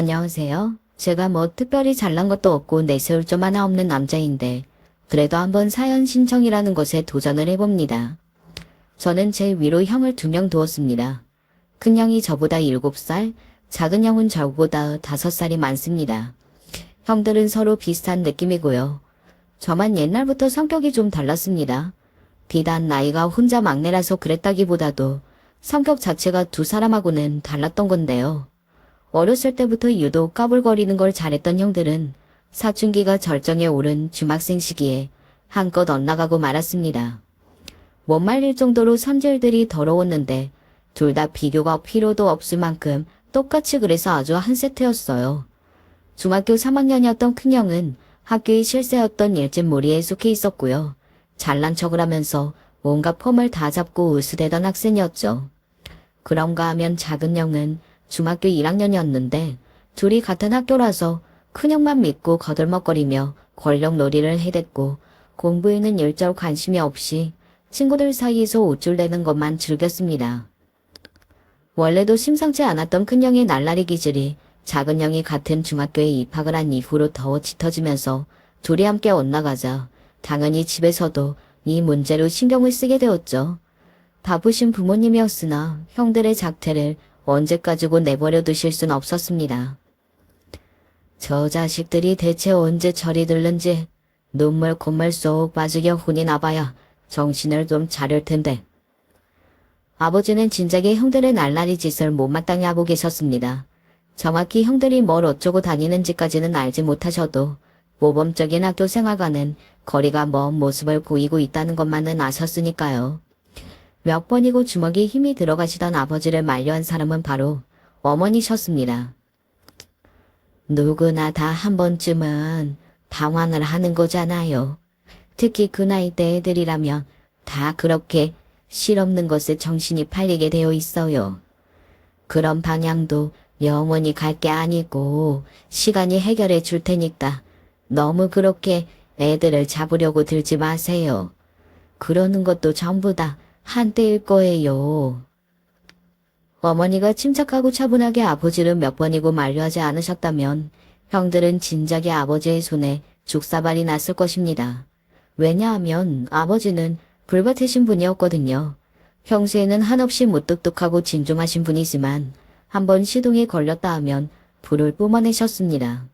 안녕하세요. 제가 뭐 특별히 잘난 것도 없고 내세울 점 하나 없는 남자인데 그래도 한번 사연 신청이라는 것에 도전을 해봅니다. 저는 제 위로 형을 2명 두었습니다. 큰 형이 저보다 7살, 작은 형은 저보다 5살이 많습니다. 형들은 서로 비슷한 느낌이고요. 저만 옛날부터 성격이 좀 달랐습니다. 비단 나이가 혼자 막내라서 그랬다기보다도 성격 자체가 두 사람하고는 달랐던 건데요. 어렸을 때부터 유독 까불거리는 걸 잘했던 형들은 사춘기가 절정에 오른 중학생 시기에 한껏 엇나가고 말았습니다. 못 말릴 정도로 성질들이 더러웠는데 둘 다 비교가 필요도 없을 만큼 똑같이 그래서 아주 한 세트였어요. 중학교 3학년이었던 큰형은 학교의 실세였던 일진무리에 속해 있었고요. 잘난 척을 하면서 온갖 폼을 다 잡고 으스대던 학생이었죠. 그런가 하면 작은 형은 중학교 1학년이었는데 둘이 같은 학교라서 큰형만 믿고 거들먹거리며 권력놀이를 해댔고 공부에는 일절 관심이 없이 친구들 사이에서 우쭐대는 것만 즐겼습니다. 원래도 심상치 않았던 큰형의 날라리 기질이 작은 형이 같은 중학교에 입학을 한 이후로 더 짙어지면서 둘이 함께 엇나가자 당연히 집에서도 이 문제로 신경을 쓰게 되었죠. 바쁘신 부모님이었으나 형들의 작태를 언제까지고 내버려 두실 순 없었습니다. 저 자식들이 대체 언제 철이 들는지 눈물 콧물 쏙 빠지게 혼이 나봐야 정신을 좀 차릴 텐데. 아버지는 진작에 형들의 날라리 짓을 못마땅히 하고 계셨습니다. 정확히 형들이 뭘 어쩌고 다니는지까지는 알지 못하셔도 모범적인 학교 생활과는 거리가 먼 모습을 보이고 있다는 것만은 아셨으니까요. 몇 번이고 주먹에 힘이 들어가시던 아버지를 만류한 사람은 바로 어머니셨습니다. 누구나 다 한 번쯤은 방황을 하는 거잖아요. 특히 그 나이대 애들이라면 다 그렇게 실없는 것에 정신이 팔리게 되어 있어요. 그런 방향도 영원히 갈 게 아니고 시간이 해결해 줄 테니까 너무 그렇게 애들을 잡으려고 들지 마세요. 그러는 것도 전부 다 한때일 거예요. 어머니가 침착하고 차분하게 아버지를 몇 번이고 만류하지 않으셨다면 형들은 진작에 아버지의 손에 죽사발이 났을 것입니다. 왜냐하면 아버지는 불같으신 분이었거든요. 평소에는 한없이 무뚝뚝하고 진중하신 분이지만 한번 시동이 걸렸다 하면 불을 뿜어내셨습니다.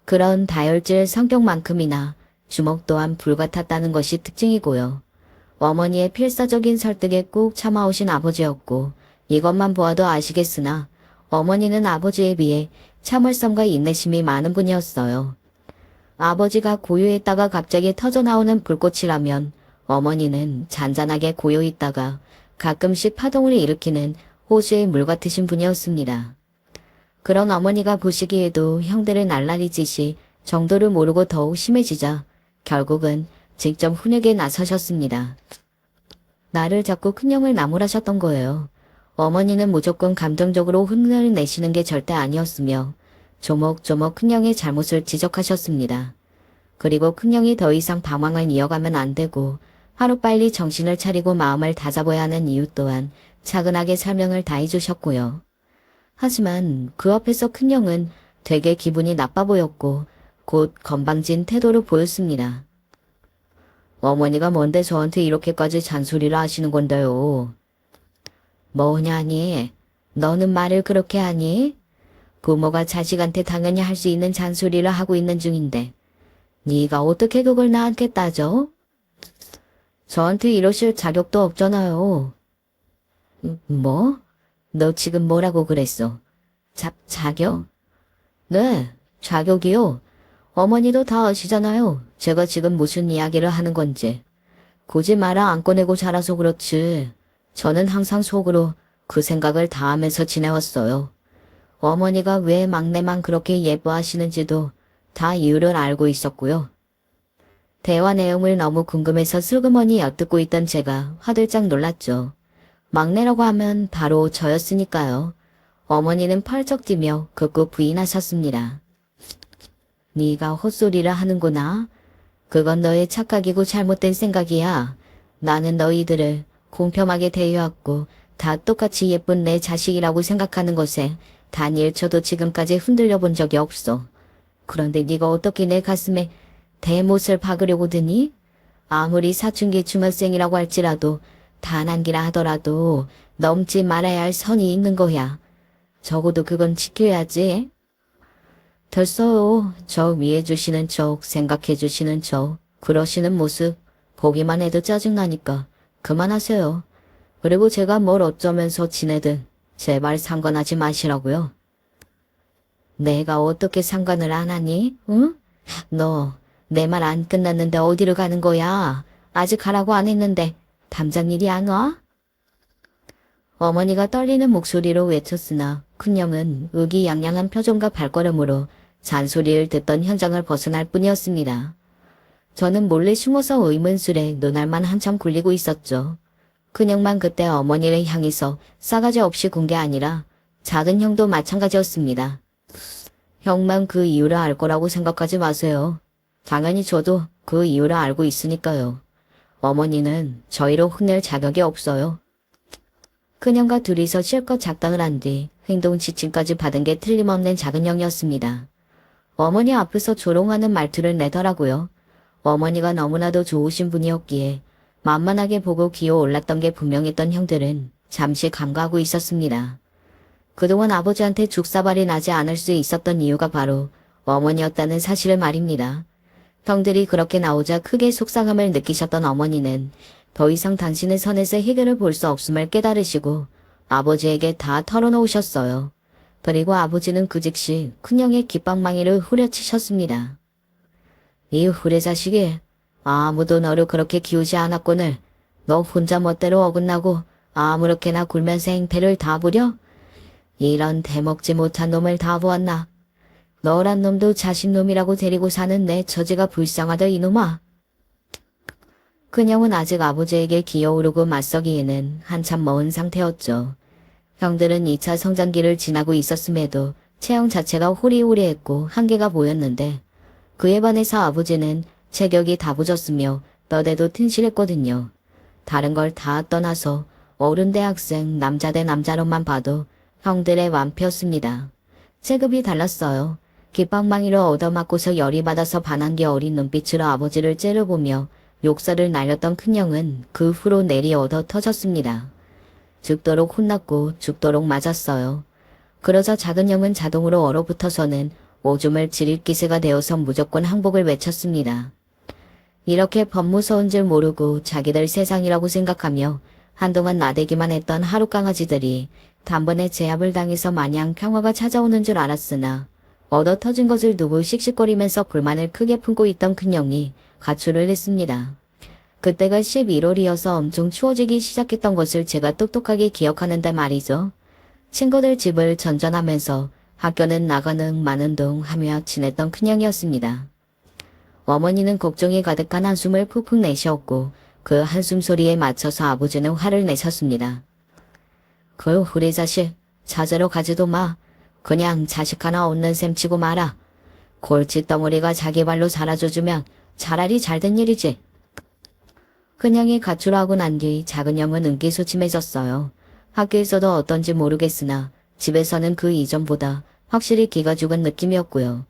그런 다혈질 성격만큼이나 주먹 또한 불같았다는 것이 특징이고요. 어머니의 필사적인 설득에 꾹 참아오신 아버지였고 이것만 보아도 아시겠으나 어머니는 아버지에 비해 참을성과 인내심이 많은 분이었어요. 아버지가 고요했다가 갑자기 터져나오는 불꽃이라면 어머니는 잔잔하게 고요있다가 가끔씩 파동을 일으키는 호수의 물 같으신 분이었습니다. 그런 어머니가 보시기에도 형들의 날라리 짓이 정도를 모르고 더욱 심해지자 결국은 직접 훈육에 나서셨습니다. 나를 자꾸 큰형을 나무라셨던 거예요. 어머니는 무조건 감정적으로 혼을 내시는 게 절대 아니었으며 조목조목 큰형의 잘못을 지적하셨습니다. 그리고 큰형이 더 이상 방황을 이어가면 안 되고 하루빨리 정신을 차리고 마음을 다잡아야 하는 이유 또한 차근하게 설명을 다 해주셨고요. 하지만 그 앞에서 큰형은 되게 기분이 나빠 보였고 곧 건방진 태도를 보였습니다. 어머니가 뭔데 저한테 이렇게까지 잔소리를 하시는 건데요. 뭐냐니? 너는 말을 그렇게 하니? 부모가 자식한테 당연히 할 수 있는 잔소리를 하고 있는 중인데 네가 어떻게 그걸 나한테 따져? 저한테 이러실 자격도 없잖아요. 뭐? 너 지금 뭐라고 그랬어? 자격? 네, 자격이요. 어머니도 다 아시잖아요. 제가 지금 무슨 이야기를 하는 건지. 굳이 말을 안 꺼내고 자라서 그렇지. 저는 항상 속으로 그 생각을 다 하면서 지내왔어요. 어머니가 왜 막내만 그렇게 예뻐하시는지도 다 이유를 알고 있었고요. 대화 내용을 너무 궁금해서 슬그머니 엿듣고 있던 제가 화들짝 놀랐죠. 막내라고 하면 바로 저였으니까요. 어머니는 펄쩍 뛰며 극구 부인하셨습니다. 네가 헛소리를 하는구나. 그건 너의 착각이고 잘못된 생각이야. 나는 너희들을 공평하게 대해왔고 다 똑같이 예쁜 내 자식이라고 생각하는 것에 단 1초도 지금까지 흔들려 본 적이 없어. 그런데 네가 어떻게 내 가슴에 대못을 박으려고 드니? 아무리 사춘기 중학생이라고 할지라도 단한기라 하더라도 넘지 말아야 할 선이 있는 거야. 적어도 그건 지켜야지. 됐어요. 저 위해 주시는 척, 생각해 주시는 척, 그러시는 모습 보기만 해도 짜증나니까 그만하세요. 그리고 제가 뭘 어쩌면서 지내든 제발 상관하지 마시라고요. 내가 어떻게 상관을 안 하니? 응? 너 내 말 안 끝났는데 어디로 가는 거야? 아직 가라고 안 했는데 당장 일이 안 와? 어머니가 떨리는 목소리로 외쳤으나 큰형은 의기양양한 표정과 발걸음으로 잔소리를 듣던 현장을 벗어날 뿐이었습니다. 저는 몰래 숨어서 의문스레 눈알만 한참 굴리고 있었죠. 큰형만 그때 어머니를 향해서 싸가지 없이 군 게 아니라 작은 형도 마찬가지였습니다. 형만 그 이유를 알 거라고 생각하지 마세요. 당연히 저도 그 이유를 알고 있으니까요. 어머니는 저희를 혼낼 자격이 없어요. 큰형과 둘이서 실컷 작당을 한 뒤 행동 지침까지 받은 게 틀림없는 작은 형이었습니다. 어머니 앞에서 조롱하는 말투를 내더라고요. 어머니가 너무나도 좋으신 분이었기에 만만하게 보고 기어올랐던 게 분명했던 형들은 잠시 감가하고 있었습니다. 그동안 아버지한테 죽사발이 나지 않을 수 있었던 이유가 바로 어머니였다는 사실을 말입니다. 형들이 그렇게 나오자 크게 속상함을 느끼셨던 어머니는 더 이상 당신의 선에서 해결을 볼 수 없음을 깨달으시고 아버지에게 다 털어놓으셨어요. 그리고 아버지는 그 즉시 큰형의 깃방망이를 후려치셨습니다. 이 후레자식이 아무도 너를 그렇게 키우지 않았거늘 너 혼자 멋대로 어긋나고 아무렇게나 굴면서 행패를 다 부려? 이런 대먹지 못한 놈을 다 보았나? 너란 놈도 자신놈이라고 데리고 사는 내 처지가 불쌍하다 이놈아. 큰형은 아직 아버지에게 기어오르고 맞서기에는 한참 먼 상태였죠. 형들은 2차 성장기를 지나고 있었음에도 체형 자체가 호리호리했고 한계가 보였는데 그에 반해서 아버지는 체격이 다부졌으며 너대도 튼실했거든요. 다른 걸 다 떠나서 어른 대학생 남자 대 남자로만 봐도 형들의 완패였습니다. 체급이 달랐어요. 깃방망이로 얻어맞고서 열이 받아서 반한기 어린 눈빛으로 아버지를 째려보며 욕설을 날렸던 큰형은 그 후로 내리 얻어 터졌습니다. 죽도록 혼났고 죽도록 맞았어요. 그러자 작은 형은 자동으로 얼어붙어서는 오줌을 지릴 기세가 되어서 무조건 항복을 외쳤습니다. 이렇게 법무서운 줄 모르고 자기들 세상이라고 생각하며 한동안 나대기만 했던 하룻강아지들이 단번에 제압을 당해서 마냥 평화가 찾아오는 줄 알았으나 얻어 터진 것을 두고 씩씩거리면서 불만을 크게 품고 있던 큰형이 가출을 했습니다. 그때가 11월이어서 엄청 추워지기 시작했던 것을 제가 똑똑하게 기억하는데 말이죠. 친구들 집을 전전하면서 학교는 나가는 마는 둥 하며 지냈던 큰형이었습니다. 어머니는 걱정이 가득한 한숨을 푹푹 내쉬었고 그 한숨 소리에 맞춰서 아버지는 화를 내셨습니다. 그 후리 자식 찾으러 가지도 마. 그냥 자식 하나 없는 셈 치고 마라. 골칫덩어리가 자기 발로 자라줘주면 차라리 잘된 일이지. 큰형이 가출하고 난 뒤 작은 형은 은기소침해졌어요. 학교에서도 어떤지 모르겠으나 집에서는 그 이전보다 확실히 기가 죽은 느낌이었고요.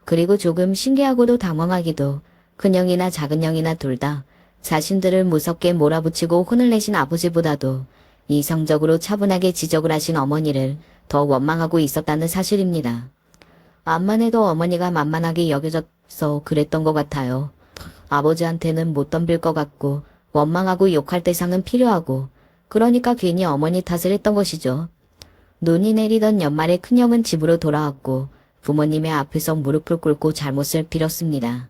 그리고 조금 신기하고도 당황하기도 큰형이나 작은형이나 둘 다 자신들을 무섭게 몰아붙이고 혼을 내신 아버지보다도 이성적으로 차분하게 지적을 하신 어머니를 더 원망하고 있었다는 사실입니다. 암만 해도 어머니가 만만하게 여겨져서 그랬던 것 같아요. 아버지한테는 못 덤빌 것 같고 원망하고 욕할 대상은 필요하고 그러니까 괜히 어머니 탓을 했던 것이죠. 눈이 내리던 연말에 큰형은 집으로 돌아왔고 부모님의 앞에서 무릎을 꿇고 잘못을 빌었습니다.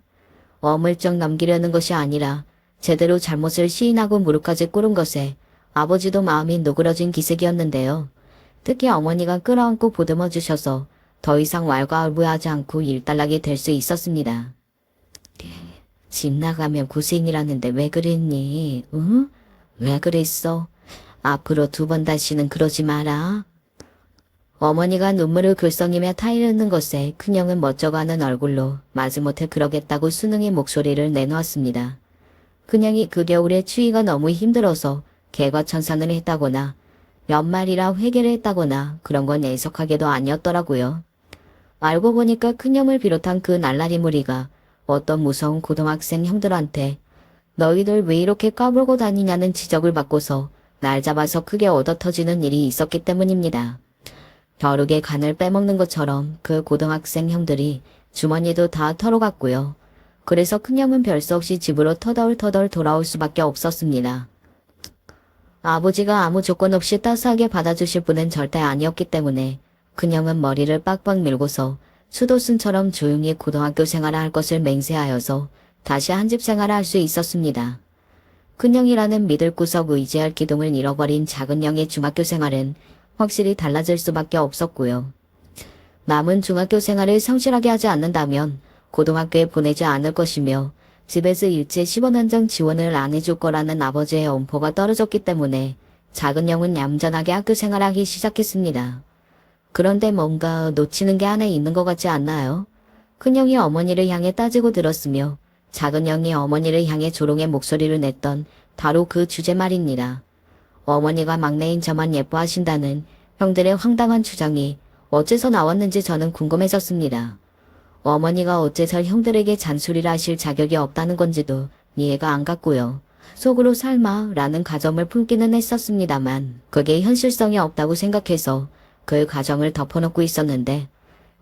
어물쩍 넘기려는 것이 아니라 제대로 잘못을 시인하고 무릎까지 꿇은 것에 아버지도 마음이 누그러진 기색이었는데요. 특히 어머니가 끌어안고 보듬어 주셔서 더 이상 왈가왈부하지 않고 일단락이 될 수 있었습니다. 집 나가면 고생이라는데 왜 그랬니? 응? 왜 그랬어? 앞으로 2번 다시는 그러지 마라. 어머니가 눈물을 글썽이며 타이르는 것에 큰형은 멋져가는 얼굴로 마지못해 그러겠다고 순응의 목소리를 내놓았습니다. 큰형이 그 겨울에 추위가 너무 힘들어서 개과천선을 했다거나 연말이라 회개를 했다거나 그런 건 애석하게도 아니었더라고요. 알고 보니까 큰형을 비롯한 그 날라리 무리가 어떤 무서운 고등학생 형들한테 너희들 왜 이렇게 까불고 다니냐는 지적을 받고서 날 잡아서 크게 얻어터지는 일이 있었기 때문입니다. 벼룩의 간을 빼먹는 것처럼 그 고등학생 형들이 주머니도 다 털어갔고요. 그래서 큰형은 별 수 없이 집으로 터덜터덜 돌아올 수밖에 없었습니다. 아버지가 아무 조건 없이 따스하게 받아주실 분은 절대 아니었기 때문에 큰형은 머리를 빡빡 밀고서 수도승처럼 조용히 고등학교 생활을 할 것을 맹세하여서 다시 한 집 생활을 할 수 있었습니다. 큰형이라는 믿을 구석 의지할 기둥을 잃어버린 작은 형의 중학교 생활은 확실히 달라질 수밖에 없었고요. 남은 중학교 생활을 성실하게 하지 않는다면 고등학교에 보내지 않을 것이며 집에서 일제 10원 한 장 지원을 안 해줄 거라는 아버지의 엄포가 떨어졌기 때문에 작은 형은 얌전하게 학교 생활을 하기 시작했습니다. 그런데 뭔가 놓치는 게 하나 있는 것 같지 않나요? 큰형이 어머니를 향해 따지고 들었으며 작은 형이 어머니를 향해 조롱의 목소리를 냈던 바로 그 주제 말입니다. 어머니가 막내인 저만 예뻐하신다는 형들의 황당한 주장이 어째서 나왔는지 저는 궁금해졌습니다. 어머니가 어째서 형들에게 잔소리를 하실 자격이 없다는 건지도 이해가 안 갔고요. 속으로 설마 라는 가정을 품기는 했었습니다만 그게 현실성이 없다고 생각해서 그 가정을 덮어놓고 있었는데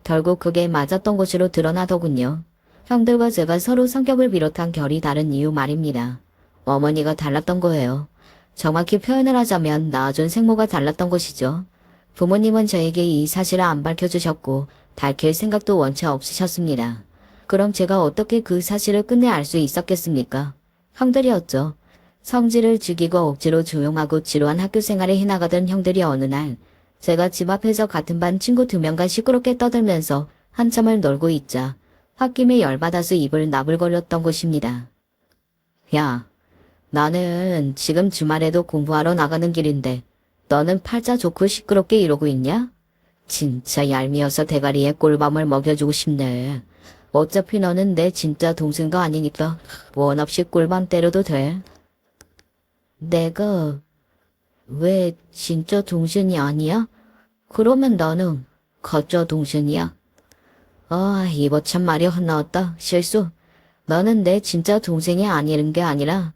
결국 그게 맞았던 것으로 드러나더군요. 형들과 제가 서로 성격을 비롯한 결이 다른 이유 말입니다. 어머니가 달랐던 거예요. 정확히 표현을 하자면 낳아준 생모가 달랐던 것이죠. 부모님은 저에게 이 사실을 안 밝혀주셨고 밝힐 생각도 원체 없으셨습니다. 그럼 제가 어떻게 그 사실을 끝내 알 수 있었겠습니까? 형들이었죠. 성질을 죽이고 억지로 조용하고 지루한 학교 생활을 해나가던 형들이 어느 날 제가 집 앞에서 같은 반 친구 2명과 시끄럽게 떠들면서 한참을 놀고 있자 홧김에 열받아서 입을 나불거렸던 것입니다. 야, 나는 지금 주말에도 공부하러 나가는 길인데 너는 팔자 좋고 시끄럽게 이러고 있냐? 진짜 얄미워서 대가리에 꿀밤을 먹여주고 싶네. 어차피 너는 내 진짜 동생도 아니니까 원 없이 꿀밤 때려도 돼. 내가 왜 진짜 동생이 아니야? 그러면 너는 가짜 동생이야. 이거 참 말이 헛나왔다. 실수. 너는 내 진짜 동생이 아니는 게 아니라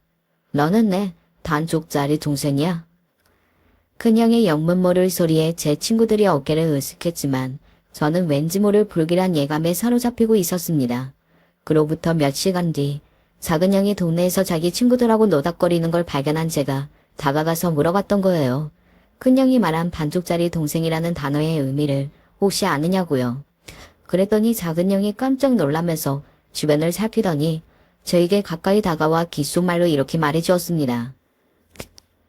너는 내 단쪽짜리 동생이야. 큰형의 영문 모를 소리에 제 친구들이 어깨를 으쓱했지만 저는 왠지 모를 불길한 예감에 사로잡히고 있었습니다. 그로부터 몇 시간 뒤 작은 형이 동네에서 자기 친구들하고 노닥거리는 걸 발견한 제가 다가가서 물어봤던 거예요. 큰형이 말한 반쪽짜리 동생이라는 단어의 의미를 혹시 아느냐고요. 그랬더니 작은 형이 깜짝 놀라면서 주변을 살피더니 저에게 가까이 다가와 귓속말로 이렇게 말해주었습니다.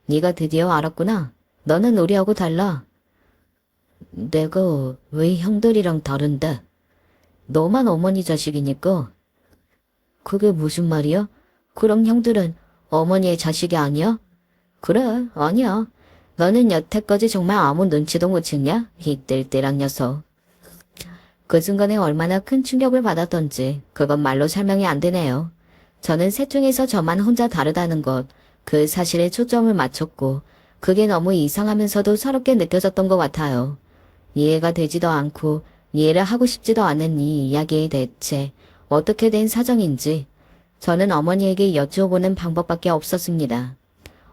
네가 드디어 알았구나. 너는 우리하고 달라. 내가 왜 형들이랑 다른데? 너만 어머니 자식이니까. 그게 무슨 말이야? 그럼 형들은 어머니의 자식이 아니야? 그래, 아니야. 너는 여태까지 정말 아무 눈치도 못 챘냐? 이 뜰뜰한 녀석. 그 순간에 얼마나 큰 충격을 받았던지 그건 말로 설명이 안 되네요. 저는 셋 중에서 저만 혼자 다르다는 것, 그 사실에 초점을 맞췄고 그게 너무 이상하면서도 서럽게 느껴졌던 것 같아요. 이해가 되지도 않고 이해를 하고 싶지도 않은 이 이야기에 대체 어떻게 된 사정인지 저는 어머니에게 여쭈어보는 방법밖에 없었습니다.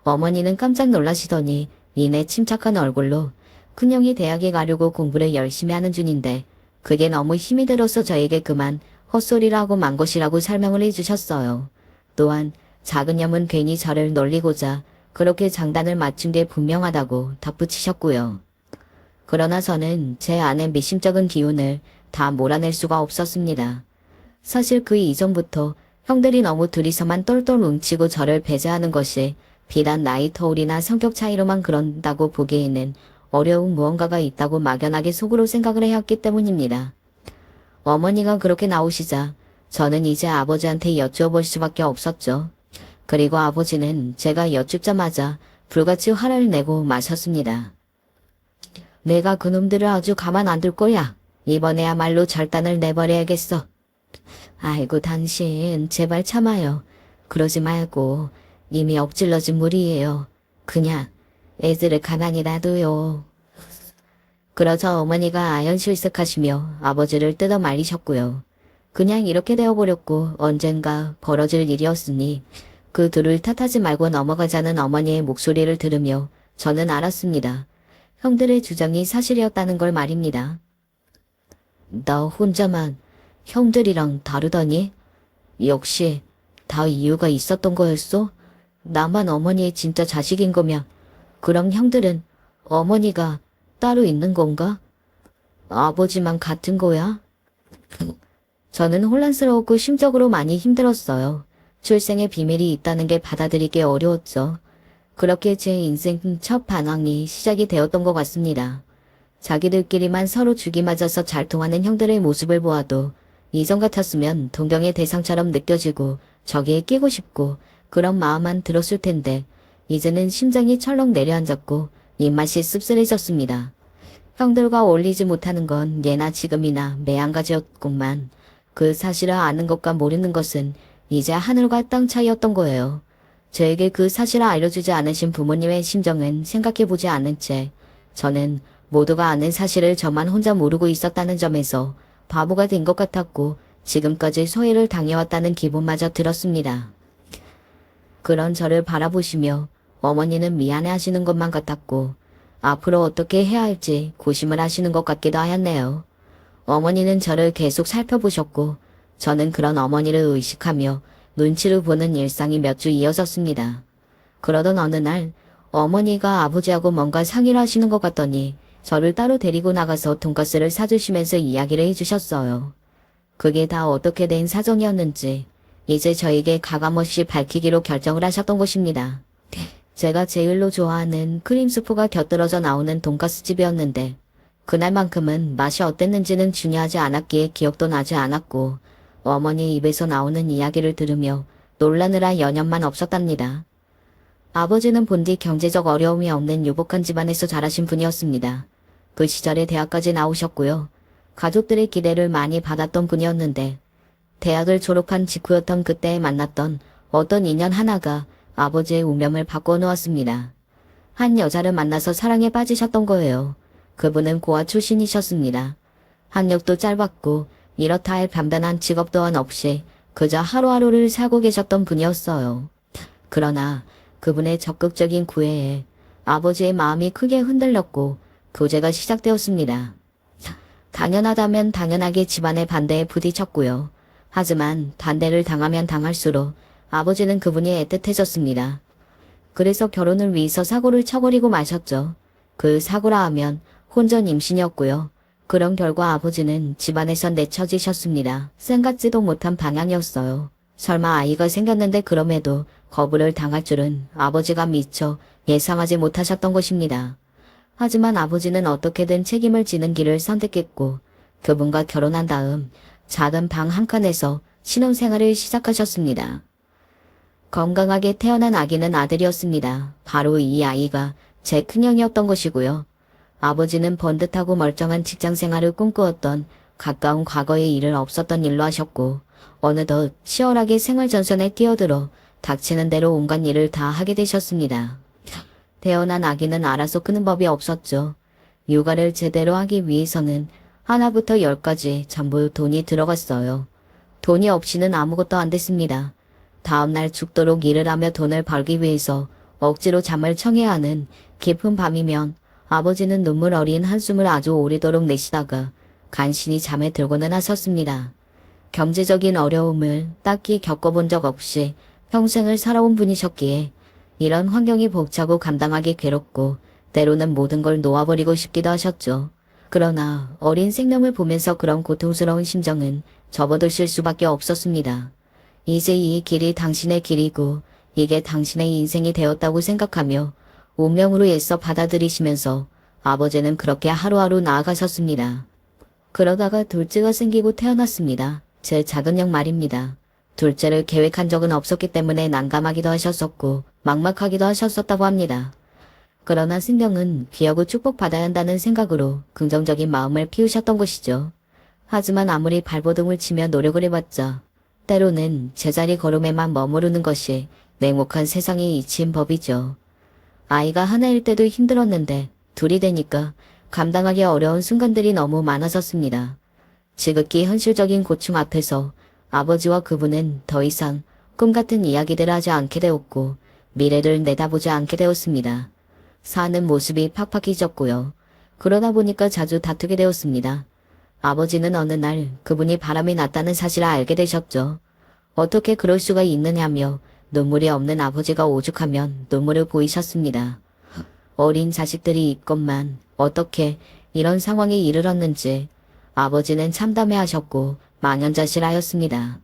어머니는 깜짝 놀라시더니 이내 침착한 얼굴로 큰형이 대학에 가려고 공부를 열심히 하는 중인데 그게 너무 힘이 들어서 저에게 그만 헛소리를 하고 만 것이라고 설명을 해주셨어요. 또한 작은 형은 괜히 저를 놀리고자 그렇게 장단을 맞춘 게 분명하다고 덧붙이셨고요. 그러나 저는 제 안의 미심쩍은 기운을 다 몰아낼 수가 없었습니다. 사실 그 이전부터 형들이 너무 둘이서만 똘똘 뭉치고 저를 배제하는 것이 비단 나이 터울이나 성격 차이로만 그런다고 보기에는 어려운 무언가가 있다고 막연하게 속으로 생각을 해왔기 때문입니다. 어머니가 그렇게 나오시자 저는 이제 아버지한테 여쭈어볼 수밖에 없었죠. 그리고 아버지는 제가 여쭙자마자 불같이 화를 내고 마셨습니다. 내가 그놈들을 아주 가만 안 둘 거야. 이번에야말로 절단을 내버려야겠어. 아이고 당신 제발 참아요. 그러지 말고 이미 엎질러진 물이에요. 그냥 애들을 가만히 놔둬요. 그러자 어머니가 아연실색하시며 아버지를 뜯어 말리셨고요. 그냥 이렇게 되어버렸고 언젠가 벌어질 일이었으니 그 둘을 탓하지 말고 넘어가자는 어머니의 목소리를 들으며 저는 알았습니다. 형들의 주장이 사실이었다는 걸 말입니다. 나 혼자만 형들이랑 다르다니? 역시 다 이유가 있었던 거였어? 나만 어머니의 진짜 자식인 거면 그럼 형들은 어머니가 따로 있는 건가? 아버지만 같은 거야? 저는 혼란스러웠고 심적으로 많이 힘들었어요. 출생의 비밀이 있다는 게 받아들이기 어려웠죠. 그렇게 제 인생 첫 반항이 시작이 되었던 것 같습니다. 자기들끼리만 서로 죽이 맞아서 잘 통하는 형들의 모습을 보아도 이전 같았으면 동경의 대상처럼 느껴지고 저기에 끼고 싶고 그런 마음만 들었을 텐데 이제는 심장이 철렁 내려앉았고 입맛이 씁쓸해졌습니다. 형들과 어울리지 못하는 건 예나 지금이나 매한가지였구만. 그 사실을 아는 것과 모르는 것은 이제 하늘과 땅 차이였던 거예요. 저에게 그 사실을 알려주지 않으신 부모님의 심정은 생각해보지 않은 채 저는 모두가 아는 사실을 저만 혼자 모르고 있었다는 점에서 바보가 된 것 같았고 지금까지 소외를 당해왔다는 기분마저 들었습니다. 그런 저를 바라보시며 어머니는 미안해하시는 것만 같았고 앞으로 어떻게 해야 할지 고심을 하시는 것 같기도 하였네요. 어머니는 저를 계속 살펴보셨고 저는 그런 어머니를 의식하며 눈치를 보는 일상이 몇 주 이어졌습니다. 그러던 어느 날 어머니가 아버지하고 뭔가 상의를 하시는 것 같더니 저를 따로 데리고 나가서 돈가스를 사주시면서 이야기를 해주셨어요. 그게 다 어떻게 된 사정이었는지 이제 저에게 가감없이 밝히기로 결정을 하셨던 것입니다. 제가 제일로 좋아하는 크림스프가 곁들여져 나오는 돈가스 집이었는데 그날만큼은 맛이 어땠는지는 중요하지 않았기에 기억도 나지 않았고 어머니 입에서 나오는 이야기를 들으며 놀라느라 여념만 없었답니다. 아버지는 본디 경제적 어려움이 없는 유복한 집안에서 자라신 분이었습니다. 그 시절에 대학까지 나오셨고요. 가족들의 기대를 많이 받았던 분이었는데 대학을 졸업한 직후였던 그때 만났던 어떤 인연 하나가 아버지의 운명을 바꿔놓았습니다. 한 여자를 만나서 사랑에 빠지셨던 거예요. 그분은 고아 출신이셨습니다. 학력도 짧았고 이렇다 할 변변한 직업 또한 없이 그저 하루하루를 살고 계셨던 분이었어요. 그러나 그분의 적극적인 구애에 아버지의 마음이 크게 흔들렸고 교제가 시작되었습니다. 당연하다면 당연하게 집안의 반대에 부딪혔고요. 하지만 반대를 당하면 당할수록 아버지는 그분이 애틋해졌습니다. 그래서 결혼을 위해서 사고를 쳐버리고 마셨죠. 그 사고라 하면 혼전 임신이었고요. 그런 결과 아버지는 집안에선 내쳐지셨습니다. 생각지도 못한 방향이었어요. 설마 아이가 생겼는데 그럼에도 거부를 당할 줄은 아버지가 미처 예상하지 못하셨던 것입니다. 하지만 아버지는 어떻게든 책임을 지는 길을 선택했고 그분과 결혼한 다음 작은 방 한 칸에서 신혼생활을 시작하셨습니다. 건강하게 태어난 아기는 아들이었습니다. 바로 이 아이가 제 큰형이었던 것이고요. 아버지는 번듯하고 멀쩡한 직장생활을 꿈꾸었던 가까운 과거의 일을 없었던 일로 하셨고 어느덧 치열하게 생활전선에 뛰어들어 닥치는 대로 온갖 일을 다 하게 되셨습니다. 태어난 아기는 알아서 크는 법이 없었죠. 육아를 제대로 하기 위해서는 하나부터 열까지 전부 돈이 들어갔어요. 돈이 없이는 아무것도 안 됐습니다. 다음날 죽도록 일을 하며 돈을 벌기 위해서 억지로 잠을 청해야 하는 깊은 밤이면 아버지는 눈물 어린 한숨을 아주 오래도록 내쉬다가 간신히 잠에 들고는 하셨습니다. 경제적인 어려움을 딱히 겪어본 적 없이 평생을 살아온 분이셨기에 이런 환경이 벅차고 감당하기 괴롭고 때로는 모든 걸 놓아버리고 싶기도 하셨죠. 그러나 어린 생명을 보면서 그런 고통스러운 심정은 접어드실 수밖에 없었습니다. 이제 이 길이 당신의 길이고 이게 당신의 인생이 되었다고 생각하며 운명으로 애써 받아들이시면서 아버지는 그렇게 하루하루 나아가셨습니다. 그러다가 둘째가 생기고 태어났습니다. 제 작은 형 말입니다. 둘째를 계획한 적은 없었기 때문에 난감하기도 하셨었고 막막하기도 하셨었다고 합니다. 그러나 신경은 귀하고 축복받아야 한다는 생각으로 긍정적인 마음을 피우셨던 것이죠. 하지만 아무리 발버둥을 치며 노력을 해봤자 때로는 제자리 걸음에만 머무르는 것이 냉혹한 세상의 이치인 법이죠. 아이가 하나일 때도 힘들었는데 둘이 되니까 감당하기 어려운 순간들이 너무 많아졌습니다. 지극히 현실적인 고충 앞에서 아버지와 그분은 더 이상 꿈같은 이야기들을 하지 않게 되었고 미래를 내다보지 않게 되었습니다. 사는 모습이 팍팍히 졌고요. 그러다 보니까 자주 다투게 되었습니다. 아버지는 어느 날 그분이 바람이 났다는 사실을 알게 되셨죠. 어떻게 그럴 수가 있느냐며 눈물이 없는 아버지가 오죽하면 눈물을 보이셨습니다. 어린 자식들이 있건만 어떻게 이런 상황에 이르렀는지 아버지는 참담해하셨고 망연자실하였습니다.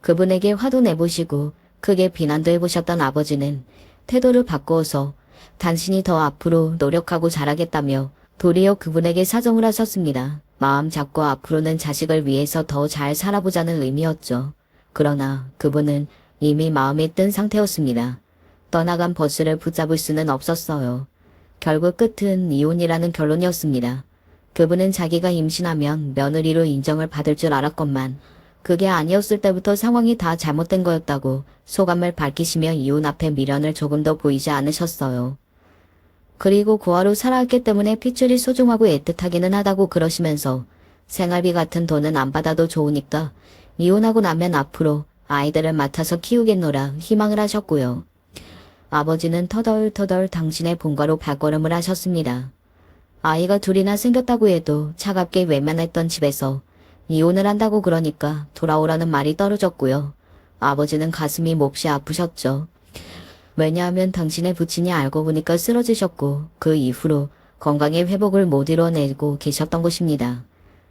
그분에게 화도 내보시고 크게 비난도 해보셨던 아버지는 태도를 바꾸어서 당신이 더 앞으로 노력하고 잘하겠다며 도리어 그분에게 사정을 하셨습니다. 마음 잡고 앞으로는 자식을 위해서 더 잘 살아보자는 의미였죠. 그러나 그분은 이미 마음이 뜬 상태였습니다. 떠나간 버스를 붙잡을 수는 없었어요. 결국 끝은 이혼이라는 결론이었습니다. 그분은 자기가 임신하면 며느리로 인정을 받을 줄 알았건만 그게 아니었을 때부터 상황이 다 잘못된 거였다고 소감을 밝히시며 이혼 앞에 미련을 조금도 보이지 않으셨어요. 그리고 고아로 살아왔기 때문에 핏줄이 소중하고 애틋하기는 하다고 그러시면서 생활비 같은 돈은 안 받아도 좋으니까 이혼하고 나면 앞으로 아이들을 맡아서 키우겠노라 희망을 하셨고요. 아버지는 터덜터덜 당신의 본가로 발걸음을 하셨습니다. 아이가 둘이나 생겼다고 해도 차갑게 외면했던 집에서 이혼을 한다고 그러니까 돌아오라는 말이 떨어졌고요. 아버지는 가슴이 몹시 아프셨죠. 왜냐하면 당신의 부친이 알고 보니까 쓰러지셨고 그 이후로 건강의 회복을 못 이뤄내고 계셨던 것입니다.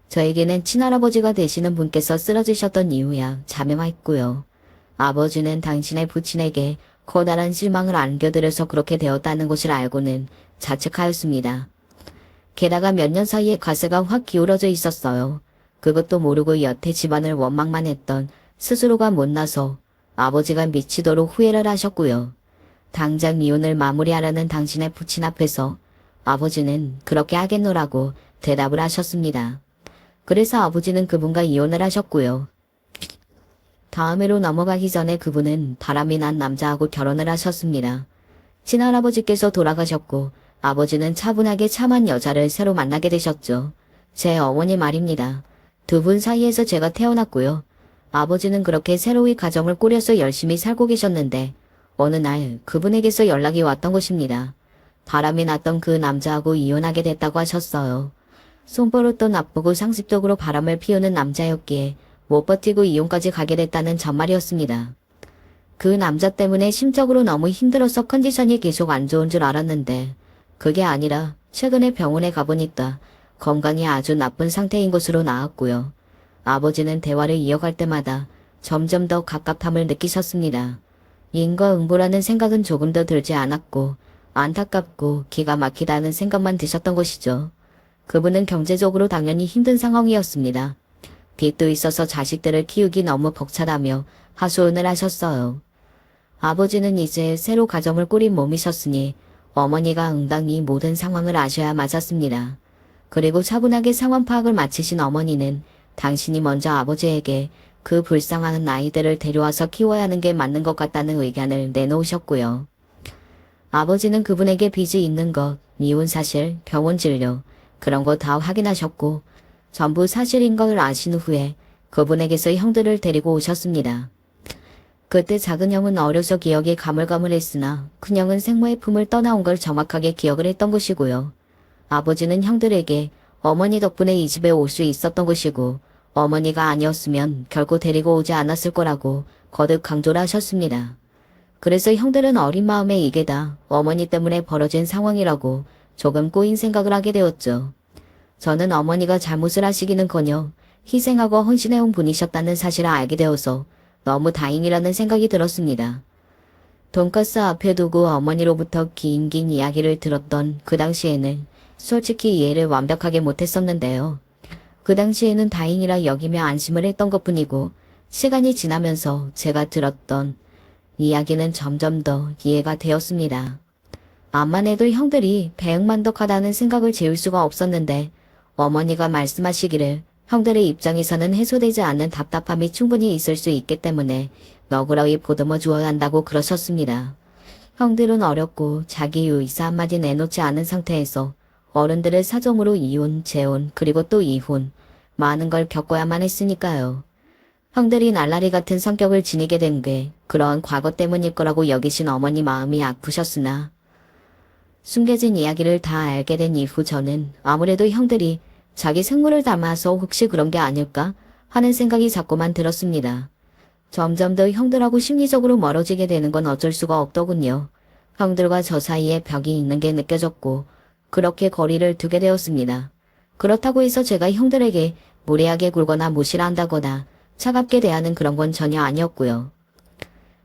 저에게는 친할아버지가 되시는 분께서 쓰러지셨던 이후야 자명했고요. 아버지는 당신의 부친에게 커다란 실망을 안겨드려서 그렇게 되었다는 것을 알고는 자책하였습니다. 게다가 몇 년 사이에 가세가 확 기울어져 있었어요. 그것도 모르고 여태 집안을 원망만 했던 스스로가 못나서 아버지가 미치도록 후회를 하셨고요. 당장 이혼을 마무리하라는 당신의 부친 앞에서 아버지는 그렇게 하겠노라고 대답을 하셨습니다. 그래서 아버지는 그분과 이혼을 하셨고요. 다음 해로 넘어가기 전에 그분은 바람이 난 남자하고 결혼을 하셨습니다. 친할아버지께서 돌아가셨고 아버지는 차분하게 참한 여자를 새로 만나게 되셨죠. 제 어머니 말입니다. 두 분 사이에서 제가 태어났고요. 아버지는 그렇게 새로이 가정을 꾸려서 열심히 살고 계셨는데 어느 날 그분에게서 연락이 왔던 것입니다. 바람이 났던 그 남자하고 이혼하게 됐다고 하셨어요. 손버릇도 나쁘고 상습적으로 바람을 피우는 남자였기에 못 버티고 이혼까지 가게 됐다는 전말이었습니다. 그 남자 때문에 심적으로 너무 힘들어서 컨디션이 계속 안 좋은 줄 알았는데 그게 아니라 최근에 병원에 가보니까 건강이 아주 나쁜 상태인 것으로 나왔고요. 아버지는 대화를 이어갈 때마다 점점 더 갑갑함을 느끼셨습니다. 인과응보라는 생각은 조금도 들지 않았고 안타깝고 기가 막히다는 생각만 드셨던 것이죠. 그분은 경제적으로 당연히 힘든 상황이었습니다. 빚도 있어서 자식들을 키우기 너무 벅차다며 하소연을 하셨어요. 아버지는 이제 새로 가정을 꾸린 몸이셨으니 어머니가 응당히 모든 상황을 아셔야 맞았습니다. 그리고 차분하게 상황 파악을 마치신 어머니는 당신이 먼저 아버지에게 그 불쌍한 아이들을 데려와서 키워야 하는 게 맞는 것 같다는 의견을 내놓으셨고요. 아버지는 그분에게 빚이 있는 것, 이혼 사실, 병원 진료, 그런 거 다 확인하셨고 전부 사실인 걸 아신 후에 그분에게서 형들을 데리고 오셨습니다. 그때 작은 형은 어려서 기억이 가물가물했으나 큰 형은 생모의 품을 떠나온 걸 정확하게 기억을 했던 것이고요. 아버지는 형들에게 어머니 덕분에 이 집에 올 수 있었던 것이고 어머니가 아니었으면 결코 데리고 오지 않았을 거라고 거듭 강조를 하셨습니다. 그래서 형들은 어린 마음에 이게 다 어머니 때문에 벌어진 상황이라고 조금 꼬인 생각을 하게 되었죠. 저는 어머니가 잘못을 하시기는커녕 희생하고 헌신해온 분이셨다는 사실을 알게 되어서 너무 다행이라는 생각이 들었습니다. 돈가스 앞에 두고 어머니로부터 긴 이야기를 들었던 그 당시에는 솔직히 이해를 완벽하게 못했었는데요. 그 당시에는 다행이라 여기며 안심을 했던 것뿐이고 시간이 지나면서 제가 들었던 이야기는 점점 더 이해가 되었습니다. 암만 해도 형들이 배응만덕하다는 생각을 지울 수가 없었는데 어머니가 말씀하시기를 형들의 입장에서는 해소되지 않는 답답함이 충분히 있을 수 있기 때문에 너그러이 보듬어 주어야 한다고 그러셨습니다. 형들은 어렸고 자기 의사 한마디 내놓지 않은 상태에서 어른들의 사정으로 이혼, 재혼, 그리고 또 이혼, 많은 걸 겪어야만 했으니까요. 형들이 날라리 같은 성격을 지니게 된 게 그런 과거 때문일 거라고 여기신 어머니 마음이 아프셨으나 숨겨진 이야기를 다 알게 된 이후 저는 아무래도 형들이 자기 생물을 담아서 혹시 그런 게 아닐까 하는 생각이 자꾸만 들었습니다. 점점 더 형들하고 심리적으로 멀어지게 되는 건 어쩔 수가 없더군요. 형들과 저 사이에 벽이 있는 게 느껴졌고 그렇게 거리를 두게 되었습니다. 그렇다고 해서 제가 형들에게 무례하게 굴거나 무시한다거나 차갑게 대하는 그런 건 전혀 아니었고요.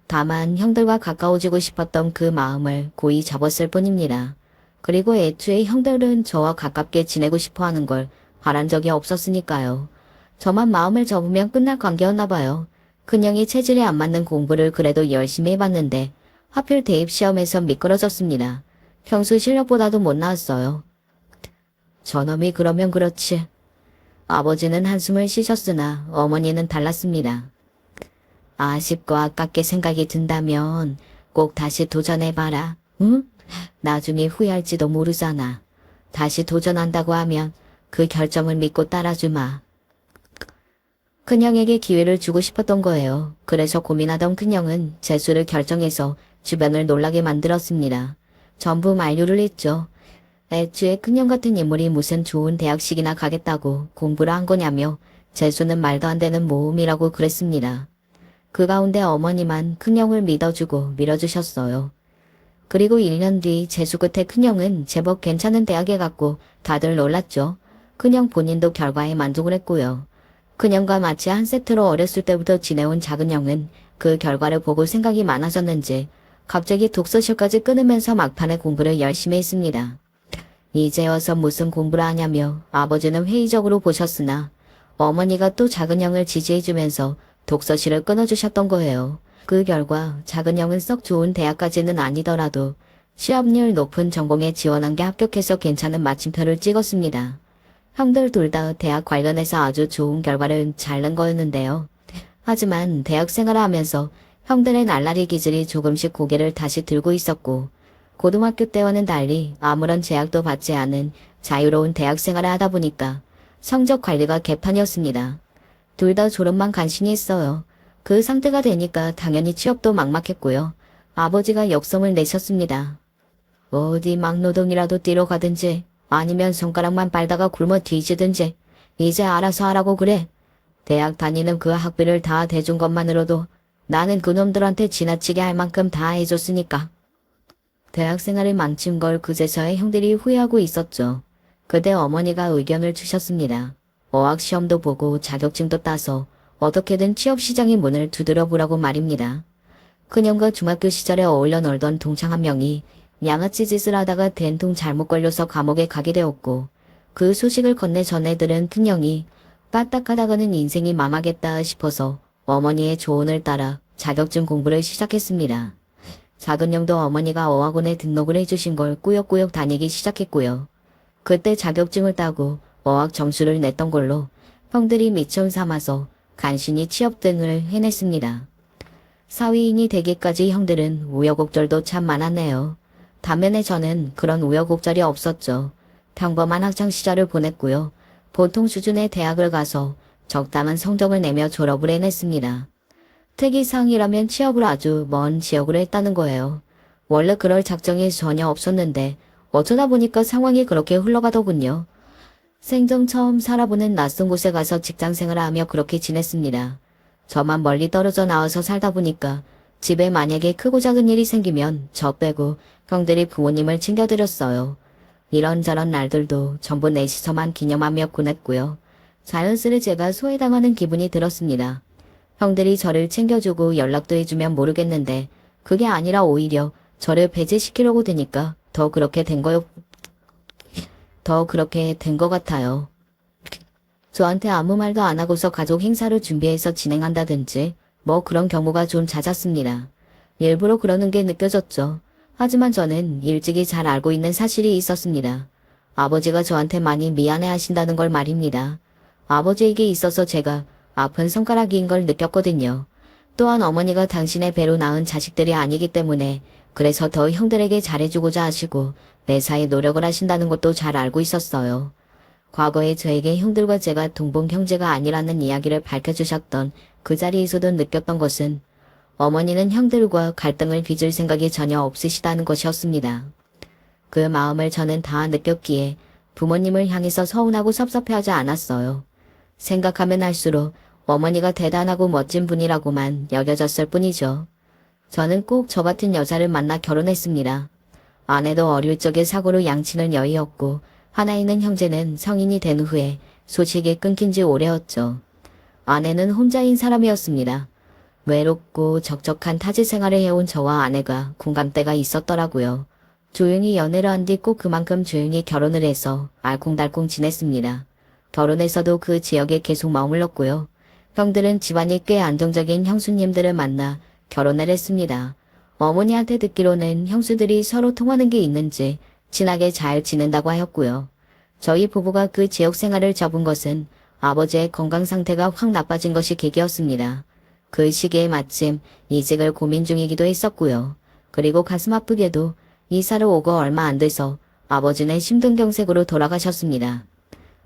다만 형들과 가까워지고 싶었던 그 마음을 고이 접었을 뿐입니다. 그리고 애초에 형들은 저와 가깝게 지내고 싶어 하는 걸 바란 적이 없었으니까요. 저만 마음을 접으면 끝날 관계였나 봐요. 큰형이 체질에 안 맞는 공부를 그래도 열심히 해봤는데 하필 대입시험에서 미끄러졌습니다. 평소 실력보다도 못 나왔어요. 저놈이 그러면 그렇지. 아버지는 한숨을 쉬셨으나 어머니는 달랐습니다. 아쉽고 아깝게 생각이 든다면 꼭 다시 도전해봐라. 응? 나중에 후회할지도 모르잖아. 다시 도전한다고 하면 그 결정을 믿고 따라주마. 큰형에게 기회를 주고 싶었던 거예요. 그래서 고민하던 큰형은 재수를 결정해서 주변을 놀라게 만들었습니다. 전부 만류를 했죠. 애초에 큰형 같은 인물이 무슨 좋은 대학식이나 가겠다고 공부를 한 거냐며 재수는 말도 안 되는 모험이라고 그랬습니다. 그 가운데 어머니만 큰형을 믿어주고 밀어주셨어요. 그리고 1년 뒤 재수 끝에 큰형은 제법 괜찮은 대학에 갔고 다들 놀랐죠. 큰형 본인도 결과에 만족을 했고요. 큰형과 마치 한 세트로 어렸을 때부터 지내온 작은형은 그 결과를 보고 생각이 많아졌는지 갑자기 독서실까지 끊으면서 막판에 공부를 열심히 했습니다. 이제 와서 무슨 공부를 하냐며 아버지는 회의적으로 보셨으나 어머니가 또 작은형을 지지해주면서 독서실을 끊어주셨던 거예요. 그 결과 작은형은 썩 좋은 대학까지는 아니더라도 취업률 높은 전공에 지원한 게 합격해서 괜찮은 마침표를 찍었습니다. 형들 둘 다 대학 관련해서 아주 좋은 결과를 잘 낸 거였는데요. 하지만 대학 생활을 하면서 형들의 날라리 기질이 조금씩 고개를 다시 들고 있었고 고등학교 때와는 달리 아무런 제약도 받지 않은 자유로운 대학 생활을 하다 보니까 성적 관리가 개판이었습니다. 둘 다 졸업만 간신히 했어요. 그 상태가 되니까 당연히 취업도 막막했고요. 아버지가 역성을 내셨습니다. 어디 막노동이라도 뛰러 가든지 아니면 손가락만 빨다가 굶어 뒤지든지 이제 알아서 하라고 그래. 대학 다니는 그 학비를 다 대준 것만으로도 나는 그놈들한테 지나치게 할 만큼 다 해줬으니까. 대학 생활을 망친 걸 그제서야 형들이 후회하고 있었죠. 그때 어머니가 의견을 주셨습니다. 어학시험도 보고 자격증도 따서 어떻게든 취업시장의 문을 두드려 보라고 말입니다. 그년과 중학교 시절에 어울려 놀던 동창 한 명이 양아치 짓을 하다가 된통 잘못 걸려서 감옥에 가게 되었고 그 소식을 건네 전해 들은 큰형이 까딱하다가는 인생이 망하겠다 싶어서 어머니의 조언을 따라 자격증 공부를 시작했습니다. 작은형도 어머니가 어학원에 등록을 해주신 걸 꾸역꾸역 다니기 시작했고요. 그때 자격증을 따고 어학 점수를 냈던 걸로 형들이 미천 삼아서 간신히 취업 등을 해냈습니다. 사위인이 되기까지 형들은 우여곡절도 참 많았네요. 반면에 저는 그런 우여곡절이 없었죠. 평범한 학창시절을 보냈고요. 보통 수준의 대학을 가서 적당한 성적을 내며 졸업을 해냈습니다. 특이사항이라면 취업을 아주 먼 지역으로 했다는 거예요. 원래 그럴 작정이 전혀 없었는데 어쩌다 보니까 상황이 그렇게 흘러가더군요. 생전 처음 살아보는 낯선 곳에 가서 직장생활을 하며 그렇게 지냈습니다. 저만 멀리 떨어져 나와서 살다 보니까 집에 만약에 크고 작은 일이 생기면 저 빼고 형들이 부모님을 챙겨드렸어요. 이런저런 날들도 전부 넷이서만 기념하며 보냈고요. 자연스레 제가 소외당하는 기분이 들었습니다. 형들이 저를 챙겨주고 연락도 해주면 모르겠는데 그게 아니라 오히려 저를 배제시키려고 되니까 더 그렇게 된 것 같아요. 저한테 아무 말도 안 하고서 가족 행사를 준비해서 진행한다든지 뭐 그런 경우가 좀 잦았습니다. 일부러 그러는 게 느껴졌죠. 하지만 저는 일찍이 잘 알고 있는 사실이 있었습니다. 아버지가 저한테 많이 미안해 하신다는 걸 말입니다. 아버지에게 있어서 제가 아픈 손가락인 걸 느꼈거든요. 또한 어머니가 당신의 배로 낳은 자식들이 아니기 때문에 그래서 더 형들에게 잘해주고자 하시고 매사에 노력을 하신다는 것도 잘 알고 있었어요. 과거에 저에게 형들과 제가 동봉 형제가 아니라는 이야기를 밝혀주셨던 그 자리에서도 느꼈던 것은 어머니는 형들과 갈등을 빚을 생각이 전혀 없으시다는 것이었습니다. 그 마음을 저는 다 느꼈기에 부모님을 향해서 서운하고 섭섭해하지 않았어요. 생각하면 할수록 어머니가 대단하고 멋진 분이라고만 여겨졌을 뿐이죠. 저는 꼭 저 같은 여자를 만나 결혼했습니다. 아내도 어릴 적에 사고로 양친을 여의었고 하나 있는 형제는 성인이 된 후에 소식이 끊긴 지 오래였죠. 아내는 혼자인 사람이었습니다. 외롭고 적적한 타지 생활을 해온 저와 아내가 공감대가 있었더라고요. 조용히 연애를 한 뒤 꼭 그만큼 조용히 결혼을 해서 알콩달콩 지냈습니다. 결혼해서도 그 지역에 계속 머물렀고요. 형들은 집안이 꽤 안정적인 형수님들을 만나 결혼을 했습니다. 어머니한테 듣기로는 형수들이 서로 통하는 게 있는지 친하게 잘 지낸다고 하였고요. 저희 부부가 그 지역 생활을 접은 것은 아버지의 건강 상태가 확 나빠진 것이 계기였습니다. 그 시기에 마침 이직을 고민 중이기도 했었고요. 그리고 가슴 아프게도 이사를 오고 얼마 안 돼서 아버지는 심근경색으로 돌아가셨습니다.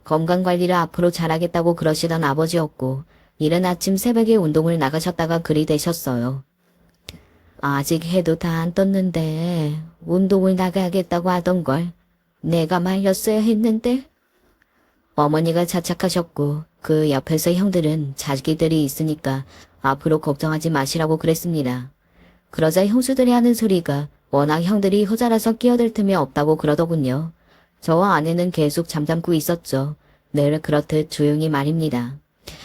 건강관리를 앞으로 잘하겠다고 그러시던 아버지였고 이른 아침 새벽에 운동을 나가셨다가 그리 되셨어요. 아직 해도 다 안 떴는데 운동을 나가야겠다고 하던걸. 내가 말렸어야 했는데. 어머니가 자책하셨고 그 옆에서 형들은 자기들이 있으니까 앞으로 걱정하지 마시라고 그랬습니다. 그러자 형수들이 하는 소리가 워낙 형들이 효자라서 끼어들 틈이 없다고 그러더군요. 저와 아내는 계속 잠잠고 있었죠. 늘 그렇듯 조용히 말입니다.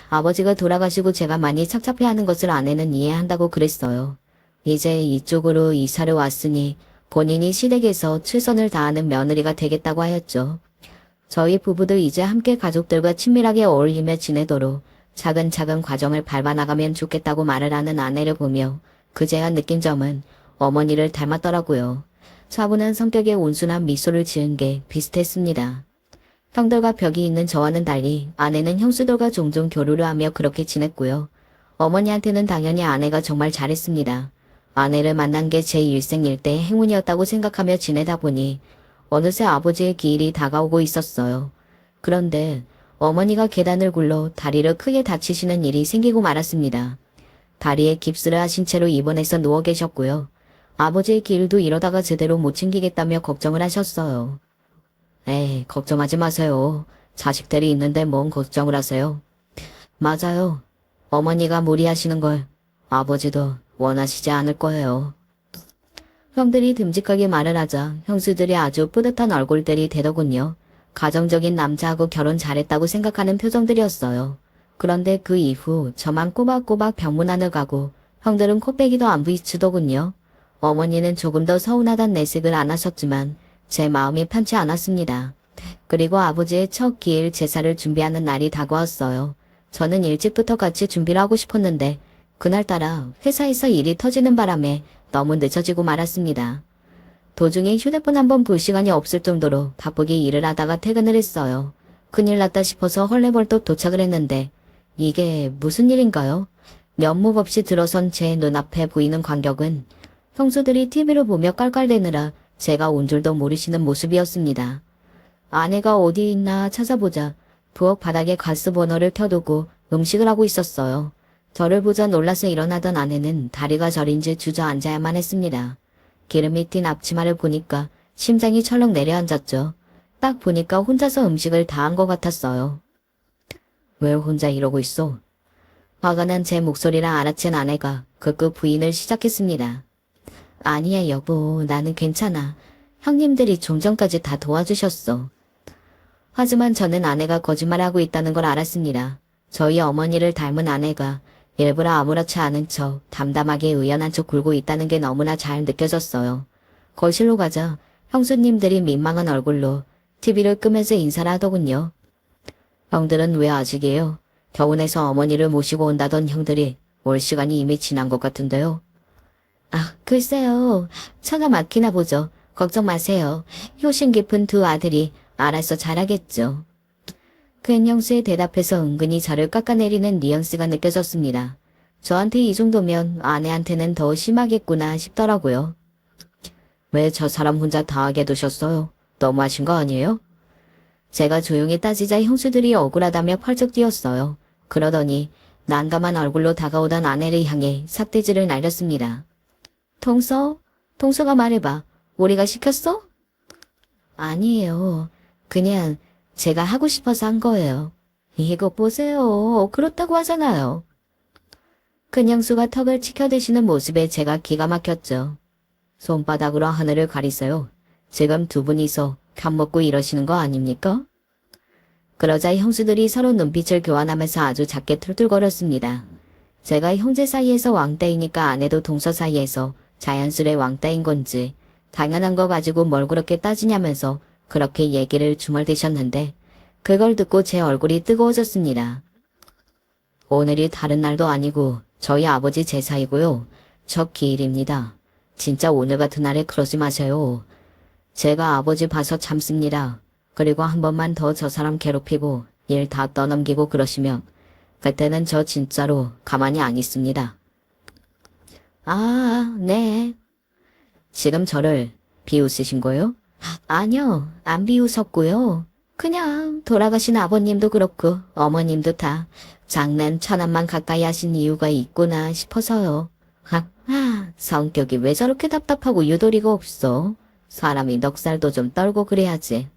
아버지가 돌아가시고 제가 많이 착잡해하는 것을 아내는 이해한다고 그랬어요. 이제 이쪽으로 이사를 왔으니 본인이 시댁에서 최선을 다하는 며느리가 되겠다고 하였죠. 저희 부부도 이제 함께 가족들과 친밀하게 어울리며 지내도록 차근차근 과정을 밟아나가면 좋겠다고 말을 하는 아내를 보며 그제야 느낀 점은 어머니를 닮았더라고요. 차분한 성격에 온순한 미소를 지은 게 비슷했습니다. 형들과 벽이 있는 저와는 달리 아내는 형수들과 종종 교류를 하며 그렇게 지냈고요. 어머니한테는 당연히 아내가 정말 잘했습니다. 아내를 만난 게 제 일생일대의 행운이었다고 생각하며 지내다 보니 어느새 아버지의 기일이 다가오고 있었어요. 그런데 어머니가 계단을 굴러 다리를 크게 다치시는 일이 생기고 말았습니다. 다리에 깁스를 하신 채로 입원해서 누워 계셨고요. 아버지의 기일도 이러다가 제대로 못 챙기겠다며 걱정을 하셨어요. 에이, 걱정하지 마세요. 자식들이 있는데 뭔 걱정을 하세요. 맞아요. 어머니가 무리하시는 걸 아버지도 원하시지 않을 거예요. 형들이 듬직하게 말을 하자 형수들이 아주 뿌듯한 얼굴들이 되더군요. 가정적인 남자하고 결혼 잘했다고 생각하는 표정들이었어요. 그런데 그 이후 저만 꼬박꼬박 병문안을 가고 형들은 코빼기도 안 부딪히더군요. 어머니는 조금 더 서운하단 내색을 안 하셨지만 제 마음이 편치 않았습니다. 그리고 아버지의 첫 기일 제사를 준비하는 날이 다가왔어요. 저는 일찍부터 같이 준비를 하고 싶었는데 그날따라 회사에서 일이 터지는 바람에 너무 늦어지고 말았습니다. 도중에 휴대폰 한번 볼 시간이 없을 정도로 바쁘게 일을 하다가 퇴근을 했어요. 큰일 났다 싶어서 헐레벌떡 도착을 했는데 이게 무슨 일인가요? 면목 없이 들어선 제 눈앞에 보이는 광경은 형수들이 TV를 보며 깔깔대느라 제가 온 줄도 모르시는 모습이었습니다. 아내가 어디 있나 찾아보자 부엌 바닥에 가스 버너를 켜두고 음식을 하고 있었어요. 저를 보자 놀라서 일어나던 아내는 다리가 저린 채 주저앉아야만 했습니다. 기름이 튄 앞치마를 보니까 심장이 철렁 내려앉았죠. 딱 보니까 혼자서 음식을 다 한 것 같았어요. 왜 혼자 이러고 있어? 화가 난 제 목소리라 알아챈 아내가 급급 부인을 시작했습니다. 아니야 여보, 나는 괜찮아. 형님들이 좀 전까지 다 도와주셨어. 하지만 저는 아내가 거짓말하고 있다는 걸 알았습니다. 저희 어머니를 닮은 아내가 일부러 아무렇지 않은 척 담담하게 의연한 척 굴고 있다는 게 너무나 잘 느껴졌어요. 거실로 가자 형수님들이 민망한 얼굴로 TV를 끄면서 인사를 하더군요. 형들은 왜 아직이에요? 겨우내서 어머니를 모시고 온다던 형들이 올 시간이 이미 지난 것 같은데요. 아, 글쎄요. 차가 막히나 보죠. 걱정 마세요. 효심 깊은 두 아들이 알아서 잘하겠죠. 큰 형수의 대답에서 은근히 저를 깎아내리는 뉘앙스가 느껴졌습니다. 저한테 이 정도면 아내한테는 더 심하겠구나 싶더라고요. 왜 저 사람 혼자 다 하게 두셨어요? 너무하신 거 아니에요? 제가 조용히 따지자 형수들이 억울하다며 펄쩍 뛰었어요. 그러더니 난감한 얼굴로 다가오던 아내를 향해 삿대질을 날렸습니다. 동서가 말해봐. 우리가 시켰어? 아니에요. 그냥 제가 하고 싶어서 한 거예요. 이거 보세요. 그렇다고 하잖아요. 큰형수가 턱을 치켜드시는 모습에 제가 기가 막혔죠. 손바닥으로 하늘을 가리세요. 지금 두 분이서 편먹고 이러시는 거 아닙니까? 그러자 형수들이 서로 눈빛을 교환하면서 아주 작게 툴툴거렸습니다. 제가 형제 사이에서 왕따이니까 아내도 동서 사이에서 자연스레 왕따인 건지 당연한 거 가지고 뭘 그렇게 따지냐면서 그렇게 얘기를 중얼대셨는데 그걸 듣고 제 얼굴이 뜨거워졌습니다. 오늘이 다른 날도 아니고 저희 아버지 제사이고요. 저 기일입니다. 진짜 오늘 같은 날에 그러지 마세요. 제가 아버지 봐서 참습니다. 그리고 한 번만 더 저 사람 괴롭히고 일 다 떠넘기고 그러시면 그때는 저 진짜로 가만히 안 있습니다. 아, 네. 지금 저를 비웃으신 거요? 아니요, 안 비웃었고요. 그냥 돌아가신 아버님도 그렇고 어머님도 다 장난 천원만 가까이 하신 이유가 있구나 싶어서요. 성격이 왜 저렇게 답답하고 유도리가 없어? 사람이 넉살도 좀 떨고 그래야지.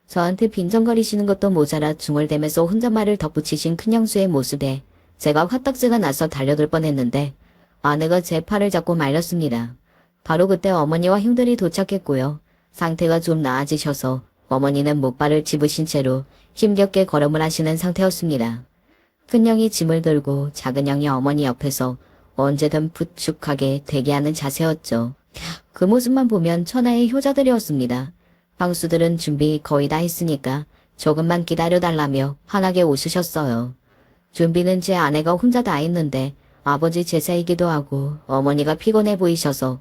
저한테 빈정거리시는 것도 모자라 중얼대면서 혼잣말을 덧붙이신 큰형수의 모습에 제가 화딱지가 나서 달려들 뻔했는데 아내가 제 팔을 잡고 말렸습니다. 바로 그때 어머니와 형들이 도착했고요. 상태가 좀 나아지셔서 어머니는 목발을 집으신 채로 힘겹게 걸음을 하시는 상태였습니다. 큰형이 짐을 들고 작은형이 어머니 옆에서 언제든 부축하게 대기하는 자세였죠. 그 모습만 보면 천하의 효자들이었습니다. 방수들은 준비 거의 다 했으니까 조금만 기다려달라며 환하게 웃으셨어요. 준비는 제 아내가 혼자 다 했는데 아버지 제사이기도 하고 어머니가 피곤해 보이셔서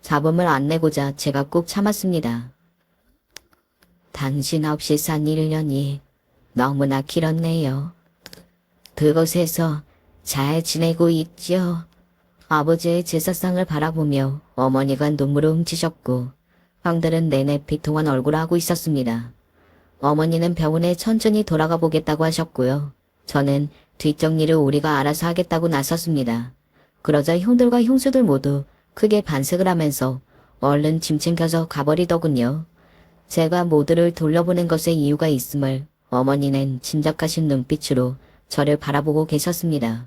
잡음을 안 내고자 제가 꾹 참았습니다. 당신 없이 산 1년이 너무나 길었네요. 그곳에서 잘 지내고 있죠. 아버지의 제사상을 바라보며 어머니가 눈물을 훔치셨고 형들은 내내 비통한 얼굴을 하고 있었습니다. 어머니는 병원에 천천히 돌아가 보겠다고 하셨고요. 저는 뒷정리를 우리가 알아서 하겠다고 나섰습니다. 그러자 형들과 형수들 모두 크게 반색을 하면서 얼른 짐 챙겨서 가버리더군요. 제가 모두를 돌려보낸 것에 이유가 있음을 어머니는 짐작하신 눈빛으로 저를 바라보고 계셨습니다.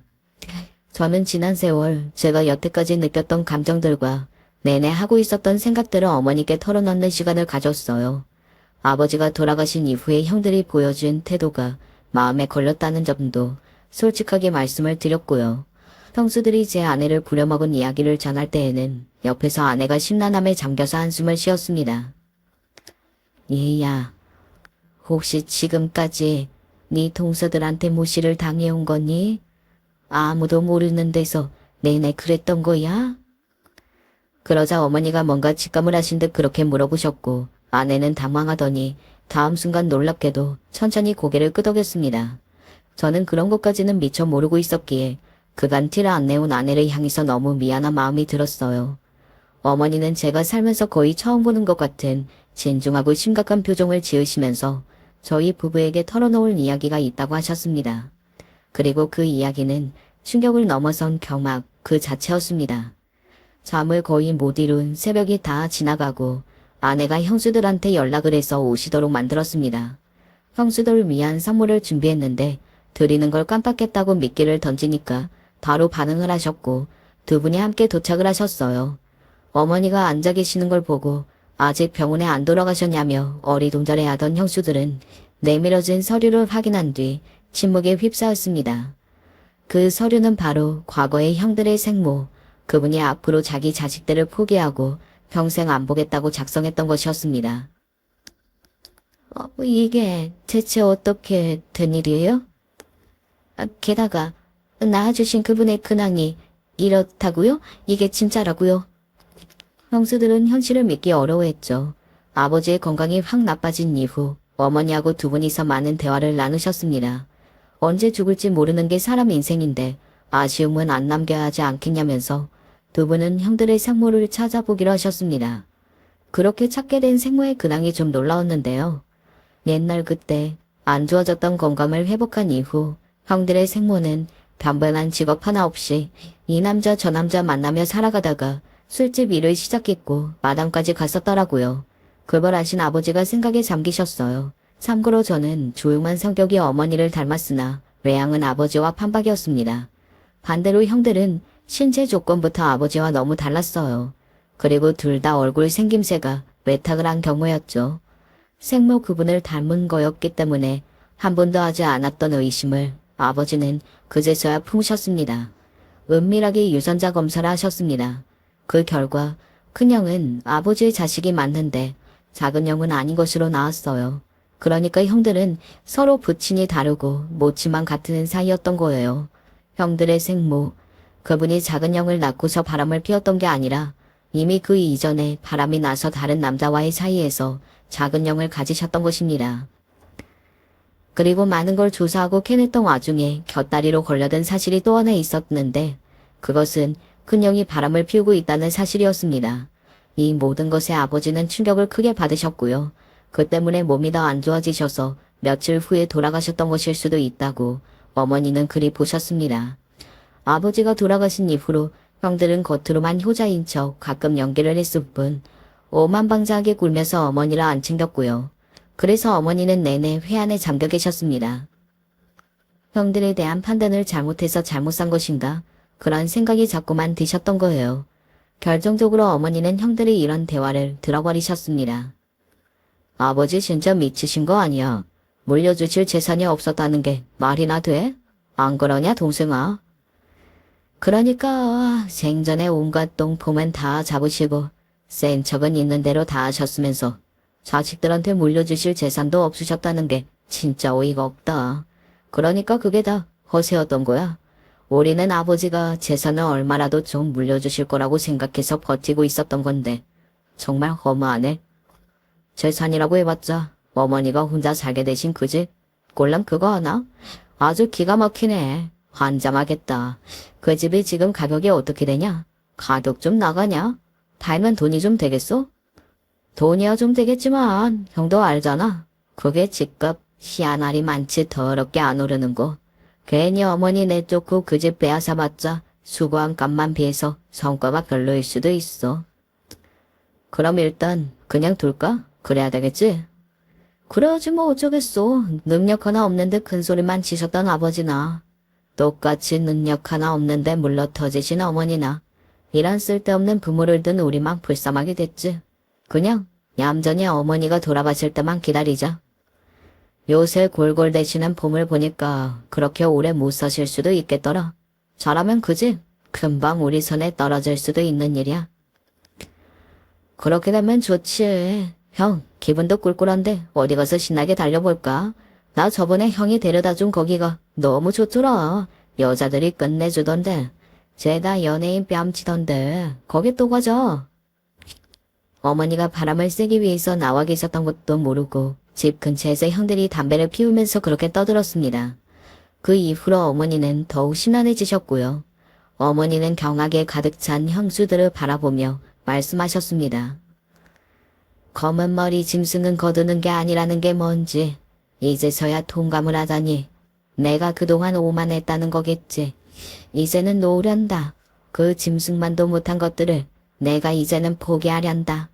저는 지난 세월 제가 여태까지 느꼈던 감정들과 내내 하고 있었던 생각들을 어머니께 털어놓는 시간을 가졌어요. 아버지가 돌아가신 이후에 형들이 보여준 태도가 마음에 걸렸다는 점도 솔직하게 말씀을 드렸고요. 형수들이 제 아내를 부려먹은 이야기를 전할 때에는 옆에서 아내가 심란함에 잠겨서 한숨을 쉬었습니다. 얘야, 혹시 지금까지 네 동서들한테 모시를 당해온 거니? 아무도 모르는 데서 내내 그랬던 거야? 그러자 어머니가 뭔가 직감을 하신 듯 그렇게 물어보셨고 아내는 당황하더니 다음 순간 놀랍게도 천천히 고개를 끄덕였습니다. 저는 그런 것까지는 미처 모르고 있었기에 그간 티를 안 내온 아내를 향해서 너무 미안한 마음이 들었어요. 어머니는 제가 살면서 거의 처음 보는 것 같은 진중하고 심각한 표정을 지으시면서 저희 부부에게 털어놓을 이야기가 있다고 하셨습니다. 그리고 그 이야기는 충격을 넘어선 경악 그 자체였습니다. 잠을 거의 못 이룬 새벽이 다 지나가고 아내가 형수들한테 연락을 해서 오시도록 만들었습니다. 형수들을 위한 선물을 준비했는데 드리는 걸 깜빡했다고 미끼를 던지니까 바로 반응을 하셨고 두 분이 함께 도착을 하셨어요. 어머니가 앉아 계시는 걸 보고 아직 병원에 안 돌아가셨냐며 어리둥절해하던 형수들은 내밀어진 서류를 확인한 뒤 침묵에 휩싸였습니다. 그 서류는 바로 과거의 형들의 생모, 그분이 앞으로 자기 자식들을 포기하고 평생 안 보겠다고 작성했던 것이었습니다. 이게 대체 어떻게 된 일이에요? 게다가 낳아주신 그분의 근황이 이렇다고요? 이게 진짜라고요? 형수들은 현실을 믿기 어려워했죠. 아버지의 건강이 확 나빠진 이후 어머니하고 두 분이서 많은 대화를 나누셨습니다. 언제 죽을지 모르는 게 사람 인생인데 아쉬움은 안 남겨야 하지 않겠냐면서 두 분은 형들의 생모를 찾아보기로 하셨습니다. 그렇게 찾게 된 생모의 근황이 좀 놀라웠는데요. 옛날 그때 안 좋아졌던 건강을 회복한 이후 형들의 생모는 변변한 직업 하나 없이 이 남자 저 남자 만나며 살아가다가 술집 일을 시작했고 마당까지 갔었더라고요. 그걸 아신 아버지가 생각에 잠기셨어요. 참고로 저는 조용한 성격이 어머니를 닮았으나 외향은 아버지와 판박이었습니다. 반대로 형들은 신체 조건부터 아버지와 너무 달랐어요. 그리고 둘 다 얼굴 생김새가 외탁을 한 경우였죠. 생모 그분을 닮은 거였기 때문에 한 번도 하지 않았던 의심을 아버지는 그제서야 품으셨습니다. 은밀하게 유전자 검사를 하셨습니다. 그 결과 큰형은 아버지의 자식이 맞는데 작은형은 아닌 것으로 나왔어요. 그러니까 형들은 서로 부친이 다르고 모치만 같은 사이였던 거예요. 형들의 생모, 그분이 작은형을 낳고서 바람을 피웠던 게 아니라 이미 그 이전에 바람이 나서 다른 남자와의 사이에서 작은형을 가지셨던 것입니다. 그리고 많은 걸 조사하고 캐냈던 와중에 곁다리로 걸려든 사실이 또 하나 있었는데 그것은 큰형이 바람을 피우고 있다는 사실이었습니다. 이 모든 것에 아버지는 충격을 크게 받으셨고요. 그 때문에 몸이 더 안 좋아지셔서 며칠 후에 돌아가셨던 것일 수도 있다고 어머니는 그리 보셨습니다. 아버지가 돌아가신 이후로 형들은 겉으로만 효자인 척 가끔 연기를 했을 뿐 오만방자하게 굴면서 어머니를 안 챙겼고요. 그래서 어머니는 내내 회한에 잠겨 계셨습니다. 형들에 대한 판단을 잘못해서 잘못 산 것인가? 그런 생각이 자꾸만 드셨던 거예요. 결정적으로 어머니는 형들이 이런 대화를 들어버리셨습니다. 아버지 진짜 미치신 거 아니야. 물려주실 재산이 없었다는 게 말이나 돼? 안 그러냐 동생아? 그러니까 생전에 온갖 똥폼은 다 잡으시고 센 척은 있는 대로 다 하셨으면서 자식들한테 물려주실 재산도 없으셨다는 게 진짜 어이가 없다. 그러니까 그게 다 허세였던 거야. 우리는 아버지가 재산을 얼마라도 좀 물려주실 거라고 생각해서 버티고 있었던 건데 정말 허무하네. 재산이라고 해봤자 어머니가 혼자 살게 되신 그 집. 꼴랑 그거 하나? 아주 기가 막히네. 환장하겠다. 그 집이 지금 가격이 어떻게 되냐? 가격 좀 나가냐? 달면 돈이 좀 되겠어? 돈이야 좀 되겠지만 형도 알잖아. 그게 집값 희한알이 많지 더럽게 안 오르는 거. 괜히 어머니 내쫓고 그 집 빼앗아봤자 수고한 값만 비해서 성과가 별로일 수도 있어. 그럼 일단 그냥 둘까? 그래야 되겠지? 그러지 뭐 어쩌겠어. 능력 하나 없는데 큰소리만 치셨던 아버지나 똑같이 능력 하나 없는데 물러터지신 어머니나 이런 쓸데없는 부모를 둔 우리만 불쌍하게 됐지. 그냥 얌전히 어머니가 돌아가실 때만 기다리자. 요새 골골대시는 봄을 보니까 그렇게 오래 못 사실 수도 있겠더라. 잘하면 그지? 금방 우리 손에 떨어질 수도 있는 일이야. 그렇게 되면 좋지. 형, 기분도 꿀꿀한데 어디 가서 신나게 달려볼까? 나 저번에 형이 데려다준 거기가 너무 좋더라. 여자들이 끝내주던데. 죄다 연예인 뺨치던데. 거기 또 가자. 어머니가 바람을 쐬기 위해서 나와 계셨던 것도 모르고 집 근처에서 형들이 담배를 피우면서 그렇게 떠들었습니다. 그 이후로 어머니는 더욱 심란해지셨고요. 어머니는 경악에 가득 찬 형수들을 바라보며 말씀하셨습니다. 검은 머리 짐승은 거두는 게 아니라는 게 뭔지 이제서야 통감을 하다니. 내가 그동안 오만했다는 거겠지. 이제는 놓으련다. 그 짐승만도 못한 것들을 내가 이제는 포기하련다.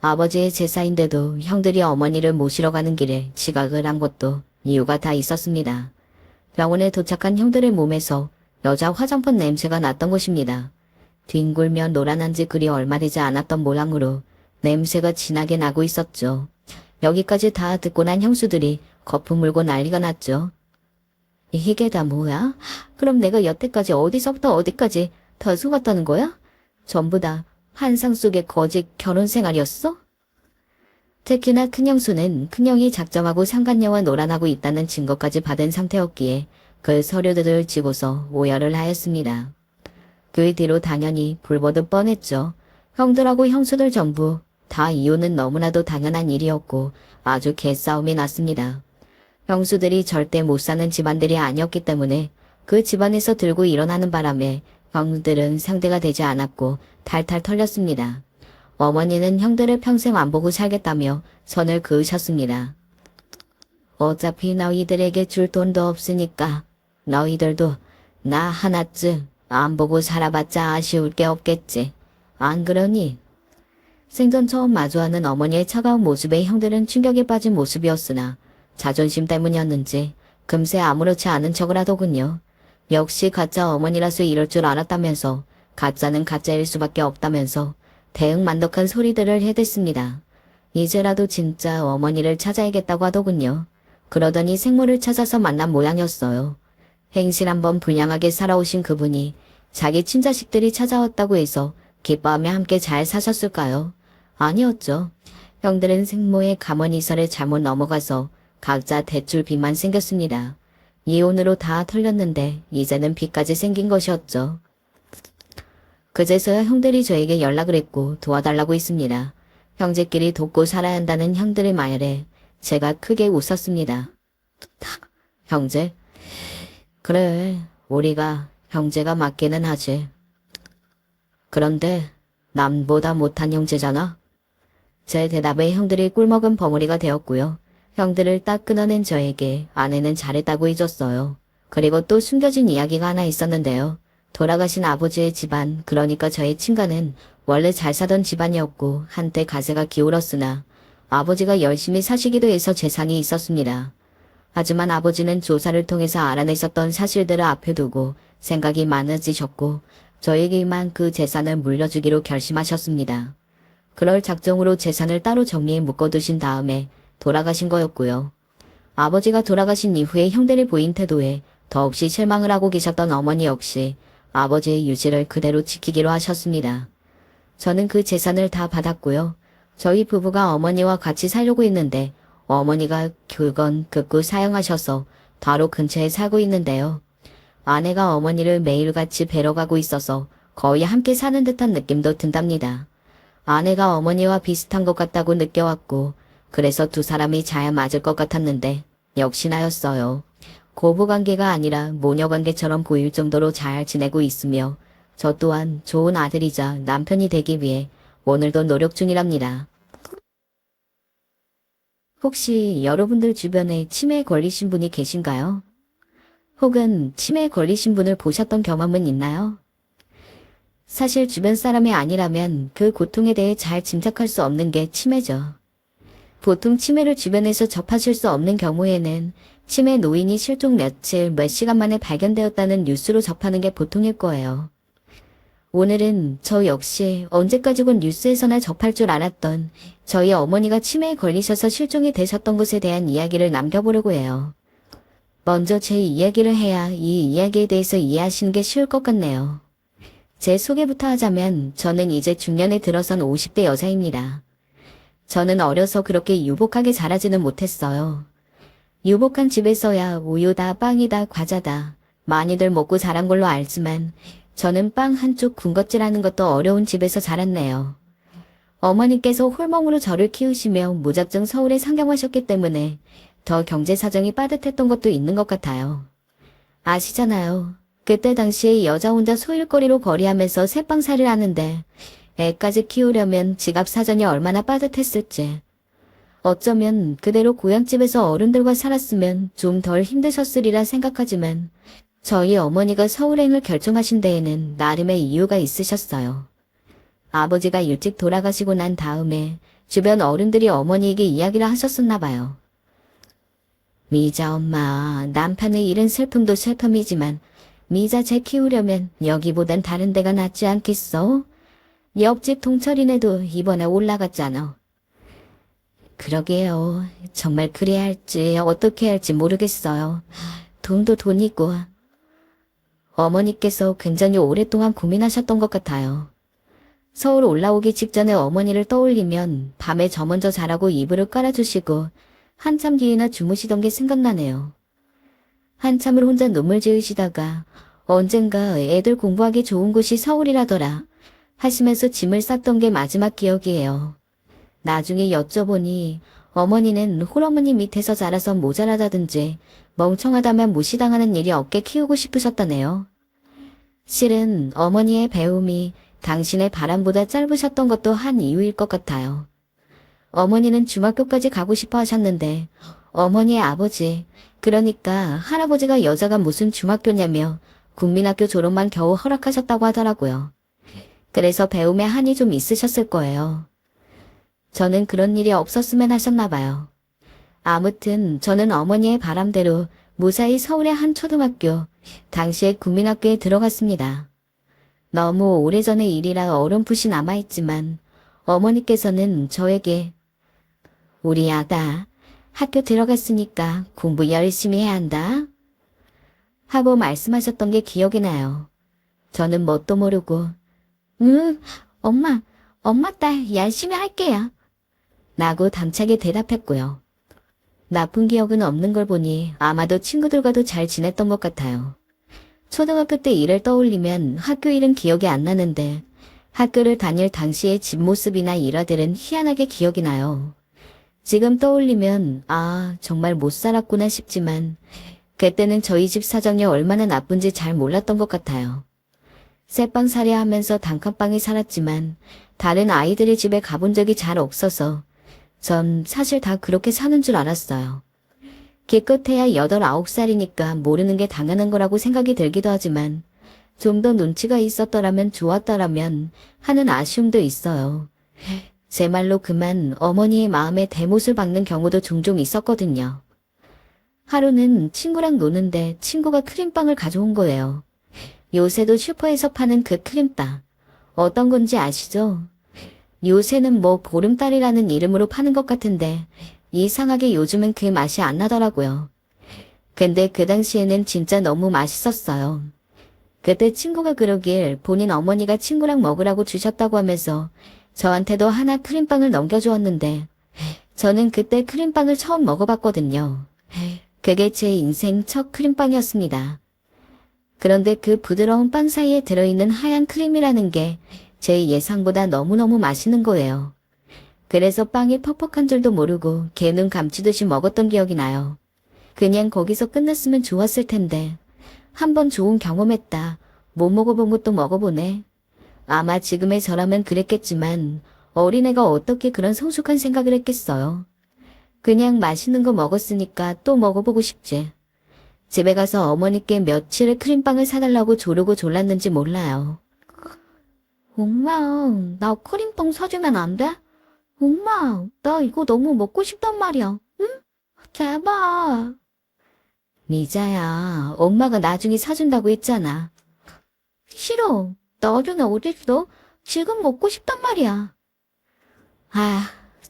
아버지의 제사인데도 형들이 어머니를 모시러 가는 길에 지각을 한 것도 이유가 다 있었습니다. 병원에 도착한 형들의 몸에서 여자 화장품 냄새가 났던 것입니다. 뒹굴며 노란한 지 그리 얼마 되지 않았던 모양으로 냄새가 진하게 나고 있었죠. 여기까지 다 듣고 난 형수들이 거품 물고 난리가 났죠. 이게 다 뭐야? 그럼 내가 여태까지 어디서부터 어디까지 다 속았다는 거야? 전부 다 환상 속의 거짓 결혼 생활이었어? 특히나 큰형수는 큰형이 작정하고 상간녀와 놀아나고 있다는 증거까지 받은 상태였기에 그 서류들을 지고서 오열을 하였습니다. 그 뒤로 당연히 불보듯 뻔했죠. 형들하고 형수들 전부 다 이혼은 너무나도 당연한 일이었고 아주 개싸움이 났습니다. 형수들이 절대 못 사는 집안들이 아니었기 때문에 그 집안에서 들고 일어나는 바람에 형들은 상대가 되지 않았고 탈탈 털렸습니다. 어머니는 형들을 평생 안 보고 살겠다며 선을 그으셨습니다. 어차피 너희들에게 줄 돈도 없으니까 너희들도 나 하나쯤 안 보고 살아봤자 아쉬울 게 없겠지. 안 그러니? 생전 처음 마주하는 어머니의 차가운 모습에 형들은 충격에 빠진 모습이었으나 자존심 때문이었는지 금세 아무렇지 않은 척을 하더군요. 역시 가짜 어머니라서 이럴 줄 알았다면서 가짜는 가짜일 수밖에 없다면서 대응만덕한 소리들을 해댔습니다. 이제라도 진짜 어머니를 찾아야겠다고 하더군요. 그러더니 생모를 찾아서 만난 모양이었어요. 행실 한번 불량하게 살아오신 그분이 자기 친자식들이 찾아왔다고 해서 기뻐하며 함께 잘 사셨을까요? 아니었죠. 형들은 생모의 가머니설에 잘못 넘어가서 각자 대출 빚만 생겼습니다. 이혼으로 다 털렸는데 이제는 빚까지 생긴 것이었죠. 그제서야 형들이 저에게 연락을 했고 도와달라고 했습니다. 형제끼리 돕고 살아야 한다는 형들의 말에 제가 크게 웃었습니다. 형제? 그래, 우리가 형제가 맞기는 하지. 그런데 남보다 못한 형제잖아. 제 대답에 형들이 꿀먹은 버무리가 되었고요. 형들을 딱 끊어낸 저에게 아내는 잘했다고 해줬어요. 그리고 또 숨겨진 이야기가 하나 있었는데요. 돌아가신 아버지의 집안, 그러니까 저의 친가는 원래 잘 사던 집안이었고 한때 가세가 기울었으나 아버지가 열심히 사시기도 해서 재산이 있었습니다. 하지만 아버지는 조사를 통해서 알아냈었던 사실들을 앞에 두고 생각이 많아지셨고 저에게만 그 재산을 물려주기로 결심하셨습니다. 그럴 작정으로 재산을 따로 정리해 묶어두신 다음에 돌아가신 거였고요. 아버지가 돌아가신 이후에 형들이 보인 태도에 더없이 실망을 하고 계셨던 어머니 역시 아버지의 유지를 그대로 지키기로 하셨습니다. 저는 그 재산을 다 받았고요. 저희 부부가 어머니와 같이 살려고 했는데 어머니가 그건 극구 사양하셔서 바로 근처에 살고 있는데요. 아내가 어머니를 매일같이 뵈러 가고 있어서 거의 함께 사는 듯한 느낌도 든답니다. 아내가 어머니와 비슷한 것 같다고 느껴왔고 그래서 두 사람이 잘 맞을 것 같았는데 역시나였어요. 고부관계가 아니라 모녀관계처럼 보일 정도로 잘 지내고 있으며 저 또한 좋은 아들이자 남편이 되기 위해 오늘도 노력 중이랍니다. 혹시 여러분들 주변에 치매에 걸리신 분이 계신가요? 혹은 치매에 걸리신 분을 보셨던 경험은 있나요? 사실 주변 사람이 아니라면 그 고통에 대해 잘 짐작할 수 없는 게 치매죠. 보통 치매를 주변에서 접하실 수 없는 경우에는 치매 노인이 실종 며칠, 몇 시간 만에 발견되었다는 뉴스로 접하는 게 보통일 거예요. 오늘은 저 역시 언제까지건 뉴스에서나 접할 줄 알았던 저희 어머니가 치매에 걸리셔서 실종이 되셨던 것에 대한 이야기를 남겨보려고 해요. 먼저 제 이야기를 해야 이 이야기에 대해서 이해하시는 게 쉬울 것 같네요. 제 소개부터 하자면 저는 이제 중년에 들어선 50대 여자입니다. 저는 어려서 그렇게 유복하게 자라지는 못했어요. 유복한 집에서야 우유다, 빵이다, 과자다 많이들 먹고 자란 걸로 알지만 저는 빵 한쪽 군것질하는 것도 어려운 집에서 자랐네요. 어머니께서 홀몸으로 저를 키우시며 무작정 서울에 상경하셨기 때문에 더 경제 사정이 빠듯했던 것도 있는 것 같아요. 아시잖아요. 그때 당시에 여자 혼자 소일거리로 거리하면서 새빵살이를 하는데 애까지 키우려면 지갑 사정이 얼마나 빠듯했을지. 어쩌면 그대로 고향집에서 어른들과 살았으면 좀 덜 힘드셨으리라 생각하지만 저희 어머니가 서울행을 결정하신 데에는 나름의 이유가 있으셨어요. 아버지가 일찍 돌아가시고 난 다음에 주변 어른들이 어머니에게 이야기를 하셨었나 봐요. 미자 엄마, 남편의 일은 슬픔도 슬픔이지만 미자 쟤 키우려면 여기보단 다른 데가 낫지 않겠어? 옆집 동철이네도 이번에 올라갔잖아. 그러게요. 정말 그래야 할지 어떻게 할지 모르겠어요. 돈도 돈이고. 어머니께서 굉장히 오랫동안 고민하셨던 것 같아요. 서울 올라오기 직전에 어머니를 떠올리면 밤에 저 먼저 자라고 이불을 깔아주시고 한참 뒤에나 주무시던 게 생각나네요. 한참을 혼자 눈물 지으시다가 언젠가 애들 공부하기 좋은 곳이 서울이라더라 하시면서 짐을 쌌던 게 마지막 기억이에요. 나중에 여쭤보니 어머니는 홀어머니 밑에서 자라서 모자라다든지 멍청하다면 무시당하는 일이 없게 키우고 싶으셨다네요. 실은 어머니의 배움이 당신의 바람보다 짧으셨던 것도 한 이유일 것 같아요. 어머니는 중학교까지 가고 싶어 하셨는데 어머니의 아버지, 그러니까 할아버지가 여자가 무슨 중학교냐며 국민학교 졸업만 겨우 허락하셨다고 하더라고요. 그래서 배움에 한이 좀 있으셨을 거예요. 저는 그런 일이 없었으면 하셨나 봐요. 아무튼 저는 어머니의 바람대로 무사히 서울의 한 초등학교, 당시에 국민학교에 들어갔습니다. 너무 오래전의 일이라 어렴풋이 남아있지만 어머니께서는 저에게 우리 아가 학교 들어갔으니까 공부 열심히 해야 한다 하고 말씀하셨던 게 기억이 나요. 저는 뭣도 모르고 엄마 딸 열심히 할게요 라고 당차게 대답했고요. 나쁜 기억은 없는 걸 보니 아마도 친구들과도 잘 지냈던 것 같아요. 초등학교 때 일을 떠올리면 학교 일은 기억이 안 나는데 학교를 다닐 당시의 집 모습이나 일화들은 희한하게 기억이 나요. 지금 떠올리면 정말 못 살았구나 싶지만 그때는 저희 집 사정이 얼마나 나쁜지 잘 몰랐던 것 같아요. 새빵살이 하면서 단칸방에 살았지만 다른 아이들의 집에 가본 적이 잘 없어서 전 사실 다 그렇게 사는 줄 알았어요. 기껏해야 8, 9살이니까 모르는 게 당연한 거라고 생각이 들기도 하지만 좀 더 눈치가 있었더라면 좋았더라면 하는 아쉬움도 있어요. 제 말로 그만 어머니의 마음에 대못을 박는 경우도 종종 있었거든요. 하루는 친구랑 노는데 친구가 크림빵을 가져온 거예요. 요새도 슈퍼에서 파는 그 크림빵. 어떤 건지 아시죠? 요새는 뭐 보름달이라는 이름으로 파는 것 같은데 이상하게 요즘은 그 맛이 안 나더라고요. 근데 그 당시에는 진짜 너무 맛있었어요. 그때 친구가 그러길 본인 어머니가 친구랑 먹으라고 주셨다고 하면서 저한테도 하나 크림빵을 넘겨주었는데 저는 그때 크림빵을 처음 먹어봤거든요. 그게 제 인생 첫 크림빵이었습니다. 그런데 그 부드러운 빵 사이에 들어있는 하얀 크림이라는 게 제 예상보다 너무너무 맛있는 거예요. 그래서 빵이 퍽퍽한 줄도 모르고 개눈 감치듯이 먹었던 기억이 나요. 그냥 거기서 끝났으면 좋았을 텐데 한번 좋은 경험했다. 못 먹어본 것도 먹어보네. 아마 지금의 저라면 그랬겠지만 어린애가 어떻게 그런 성숙한 생각을 했겠어요. 그냥 맛있는 거 먹었으니까 또 먹어보고 싶지. 집에 가서 어머니께 며칠을 크림빵을 사달라고 조르고 졸랐는지 몰라요. 엄마, 나 크림빵 사주면 안 돼? 엄마, 나 이거 너무 먹고 싶단 말이야. 응? 제발. 미자야, 엄마가 나중에 사준다고 했잖아. 싫어. 나중에 어딨어? 지금 먹고 싶단 말이야.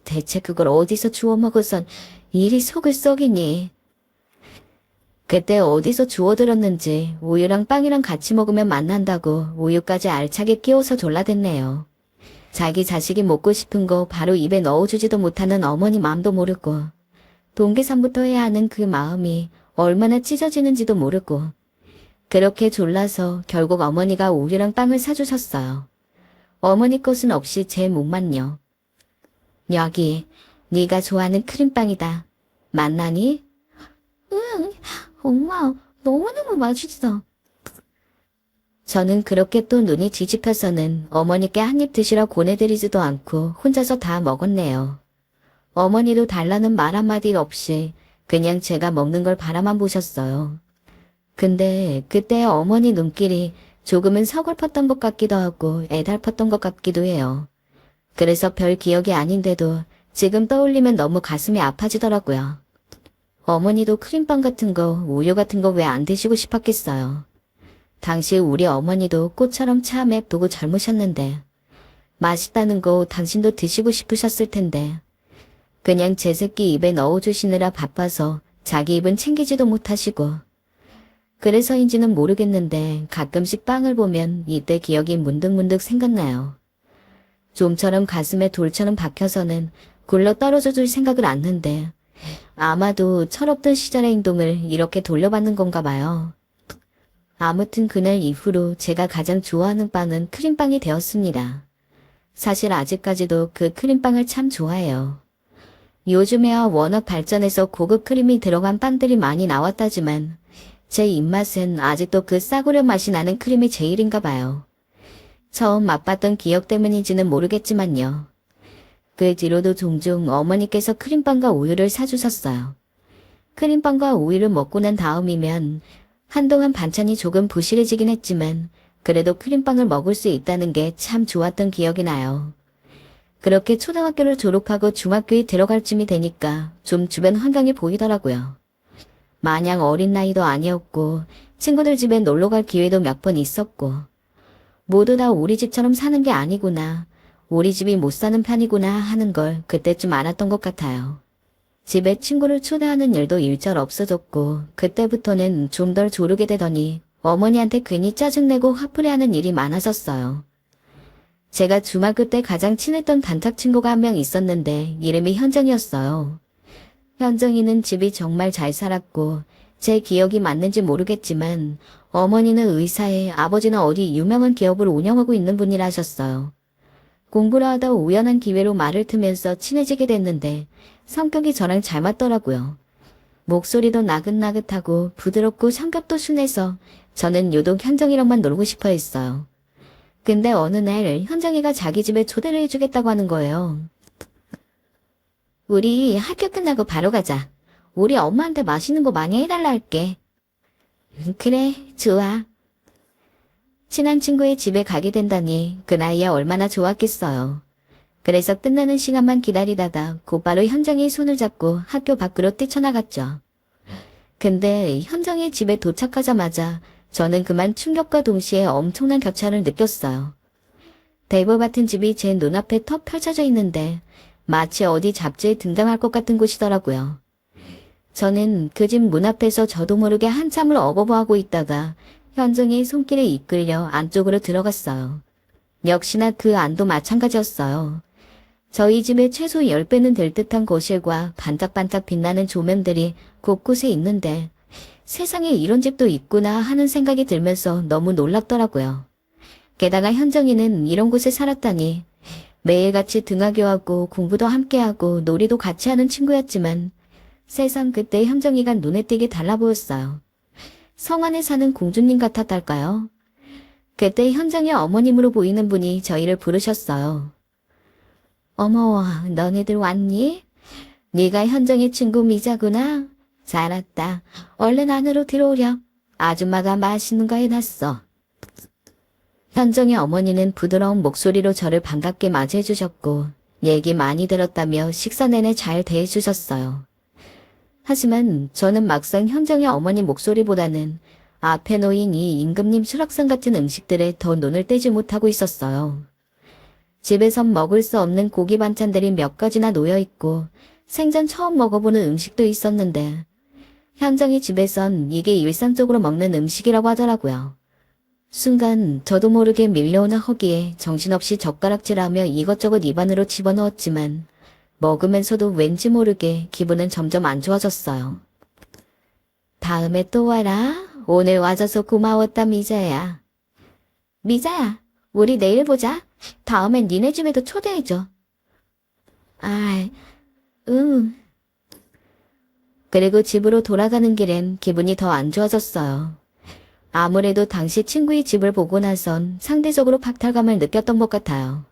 대체 그걸 어디서 주워 먹어선 이리 속을 썩이니. 그때 어디서 주워들었는지 우유랑 빵이랑 같이 먹으면 맛난다고 우유까지 알차게 끼워서 졸라댔네요. 자기 자식이 먹고 싶은 거 바로 입에 넣어주지도 못하는 어머니 마음도 모르고 동계산부터 해야 하는 그 마음이 얼마나 찢어지는지도 모르고 그렇게 졸라서 결국 어머니가 우유랑 빵을 사주셨어요. 어머니 것은 없이 제 몸만요. 여기 네가 좋아하는 크림빵이다. 맛나니? 응, 엄마 너무너무 맛있어. 저는 그렇게 또 눈이 뒤집혀서는 어머니께 한 입 드시라 권해드리지도 않고 혼자서 다 먹었네요. 어머니도 달라는 말 한마디 없이 그냥 제가 먹는 걸 바라만 보셨어요. 근데 그때 어머니 눈길이 조금은 서글펐던 것 같기도 하고 애달팠던 것 같기도 해요. 그래서 별 기억이 아닌데도 지금 떠올리면 너무 가슴이 아파지더라고요. 어머니도 크림빵 같은 거, 우유 같은 거 왜 안 드시고 싶었겠어요. 당시 우리 어머니도 꽃처럼 참 예쁘고 젊으셨는데 맛있다는 거 당신도 드시고 싶으셨을 텐데 그냥 제 새끼 입에 넣어주시느라 바빠서 자기 입은 챙기지도 못하시고 그래서인지는 모르겠는데 가끔씩 빵을 보면 이때 기억이 문득문득 생각나요. 좀처럼 가슴에 돌처럼 박혀서는 굴러 떨어져 줄 생각을 않는데 아마도 철없던 시절의 행동을 이렇게 돌려받는 건가 봐요. 아무튼 그날 이후로 제가 가장 좋아하는 빵은 크림빵이 되었습니다. 사실 아직까지도 그 크림빵을 참 좋아해요. 요즘에야 워낙 발전해서 고급 크림이 들어간 빵들이 많이 나왔다지만 제 입맛은 아직도 그 싸구려 맛이 나는 크림이 제일인가 봐요. 처음 맛봤던 기억 때문인지는 모르겠지만요. 그 뒤로도 종종 어머니께서 크림빵과 우유를 사주셨어요. 크림빵과 우유를 먹고 난 다음이면 한동안 반찬이 조금 부실해지긴 했지만 그래도 크림빵을 먹을 수 있다는 게 참 좋았던 기억이 나요. 그렇게 초등학교를 졸업하고 중학교에 들어갈 쯤이 되니까 좀 주변 환경이 보이더라고요. 마냥 어린 나이도 아니었고 친구들 집에 놀러 갈 기회도 몇 번 있었고 모두 다 우리 집처럼 사는 게 아니구나, 우리 집이 못 사는 편이구나 하는 걸 그때쯤 알았던 것 같아요. 집에 친구를 초대하는 일도 일절 없어졌고 그때부터는 좀 덜 조르게 되더니 어머니한테 괜히 짜증내고 화풀이하는 일이 많아졌어요. 제가 중학교 때 가장 친했던 단짝 친구가 한 명 있었는데 이름이 현정이었어요. 현정이는 집이 정말 잘 살았고 제 기억이 맞는지 모르겠지만 어머니는 의사에 아버지는 어디 유명한 기업을 운영하고 있는 분이라 하셨어요. 공부를 하다 우연한 기회로 말을 트면서 친해지게 됐는데 성격이 저랑 잘 맞더라고요. 목소리도 나긋나긋하고 부드럽고 성격도 순해서 저는 유독 현정이랑만 놀고 싶어 했어요. 근데 어느 날 현정이가 자기 집에 초대를 해주겠다고 하는 거예요. 우리 학교 끝나고 바로 가자. 우리 엄마한테 맛있는 거 많이 해달라 할게. 그래, 좋아. 친한 친구의 집에 가게 된다니 그 나이에 얼마나 좋았겠어요. 그래서 끝나는 시간만 기다리다가 곧바로 현정이의 손을 잡고 학교 밖으로 뛰쳐나갔죠. 근데 현정이 집에 도착하자마자 저는 그만 충격과 동시에 엄청난 격차를 느꼈어요. 대보 같은 집이 제 눈앞에 턱 펼쳐져 있는데 마치 어디 잡지에 등장할 것 같은 곳이더라고요. 저는 그 집 문 앞에서 저도 모르게 한참을 어버버하고 있다가 현정이의 손길에 이끌려 안쪽으로 들어갔어요. 역시나 그 안도 마찬가지였어요. 저희 집에 최소 10배는 될 듯한 거실과 반짝반짝 빛나는 조명들이 곳곳에 있는데 세상에 이런 집도 있구나 하는 생각이 들면서 너무 놀랍더라고요. 게다가 현정이는 이런 곳에 살았다니 매일같이 등하교하고 공부도 함께하고 놀이도 같이 하는 친구였지만 세상 그때 현정이가 눈에 띄게 달라 보였어요. 성안에 사는 공주님 같았달까요? 그때 현정이 어머님으로 보이는 분이 저희를 부르셨어요. 어머, 너네들 왔니? 네가 현정이 친구 미자구나. 잘 왔다. 얼른 안으로 들어오렴. 아줌마가 맛있는 거 해놨어. 현정의 어머니는 부드러운 목소리로 저를 반갑게 맞이해 주셨고 얘기 많이 들었다며 식사 내내 잘 대해주셨어요. 하지만 저는 막상 현정의 어머니 목소리보다는 앞에 놓인 이 임금님 수락상 같은 음식들에 더 눈을 떼지 못하고 있었어요. 집에선 먹을 수 없는 고기 반찬들이 몇 가지나 놓여있고 생전 처음 먹어보는 음식도 있었는데 현정이 집에선 이게 일상적으로 먹는 음식이라고 하더라고요. 순간 저도 모르게 밀려오는 허기에 정신없이 젓가락질하며 이것저것 입안으로 집어넣었지만 먹으면서도 왠지 모르게 기분은 점점 안 좋아졌어요. 다음에 또 와라. 오늘 와줘서 고마웠다, 미자야. 미자야, 우리 내일 보자. 다음엔 니네 집에도 초대해줘. 아, 응. 그리고 집으로 돌아가는 길엔 기분이 더 안 좋아졌어요. 아무래도 당시 친구의 집을 보고 나선 상대적으로 박탈감을 느꼈던 것 같아요.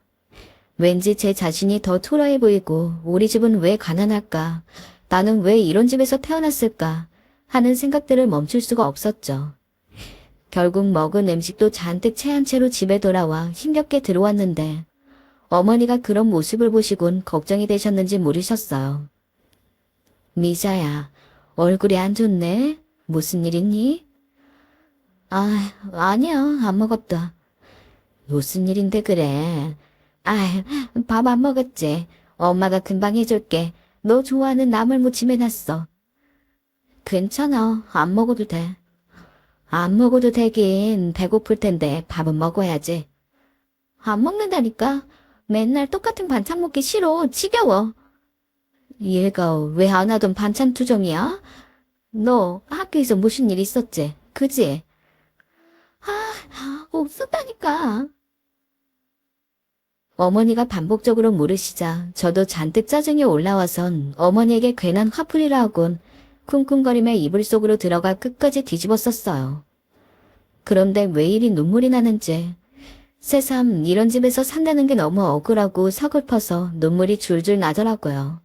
왠지 제 자신이 더 초라해 보이고 우리 집은 왜 가난할까? 나는 왜 이런 집에서 태어났을까? 하는 생각들을 멈출 수가 없었죠. 결국 먹은 음식도 잔뜩 체한 채로 집에 돌아와 힘겹게 들어왔는데 어머니가 그런 모습을 보시곤 걱정이 되셨는지 물으셨어요. 미자야, 얼굴이 안 좋네? 무슨 일 있니? 아, 아니야, 안 먹었다. 무슨 일인데 그래? 밥 안 먹었지. 엄마가 금방 해줄게. 너 좋아하는 나물무침 해놨어. 괜찮아, 안 먹어도 돼. 안 먹어도 되긴 배고플 텐데 밥은 먹어야지. 안 먹는다니까. 맨날 똑같은 반찬 먹기 싫어. 지겨워. 얘가 왜 안 하던 반찬 투정이야? 너 학교에서 무슨 일 있었지? 그지? 없었다니까. 어머니가 반복적으로 물으시자 저도 잔뜩 짜증이 올라와선 어머니에게 괜한 화풀이라 하곤 쿵쿵거리며 이불 속으로 들어가 끝까지 뒤집었었어요. 그런데 왜 이리 눈물이 나는지, 새삼 이런 집에서 산다는 게 너무 억울하고 서글퍼서 눈물이 줄줄 나더라고요.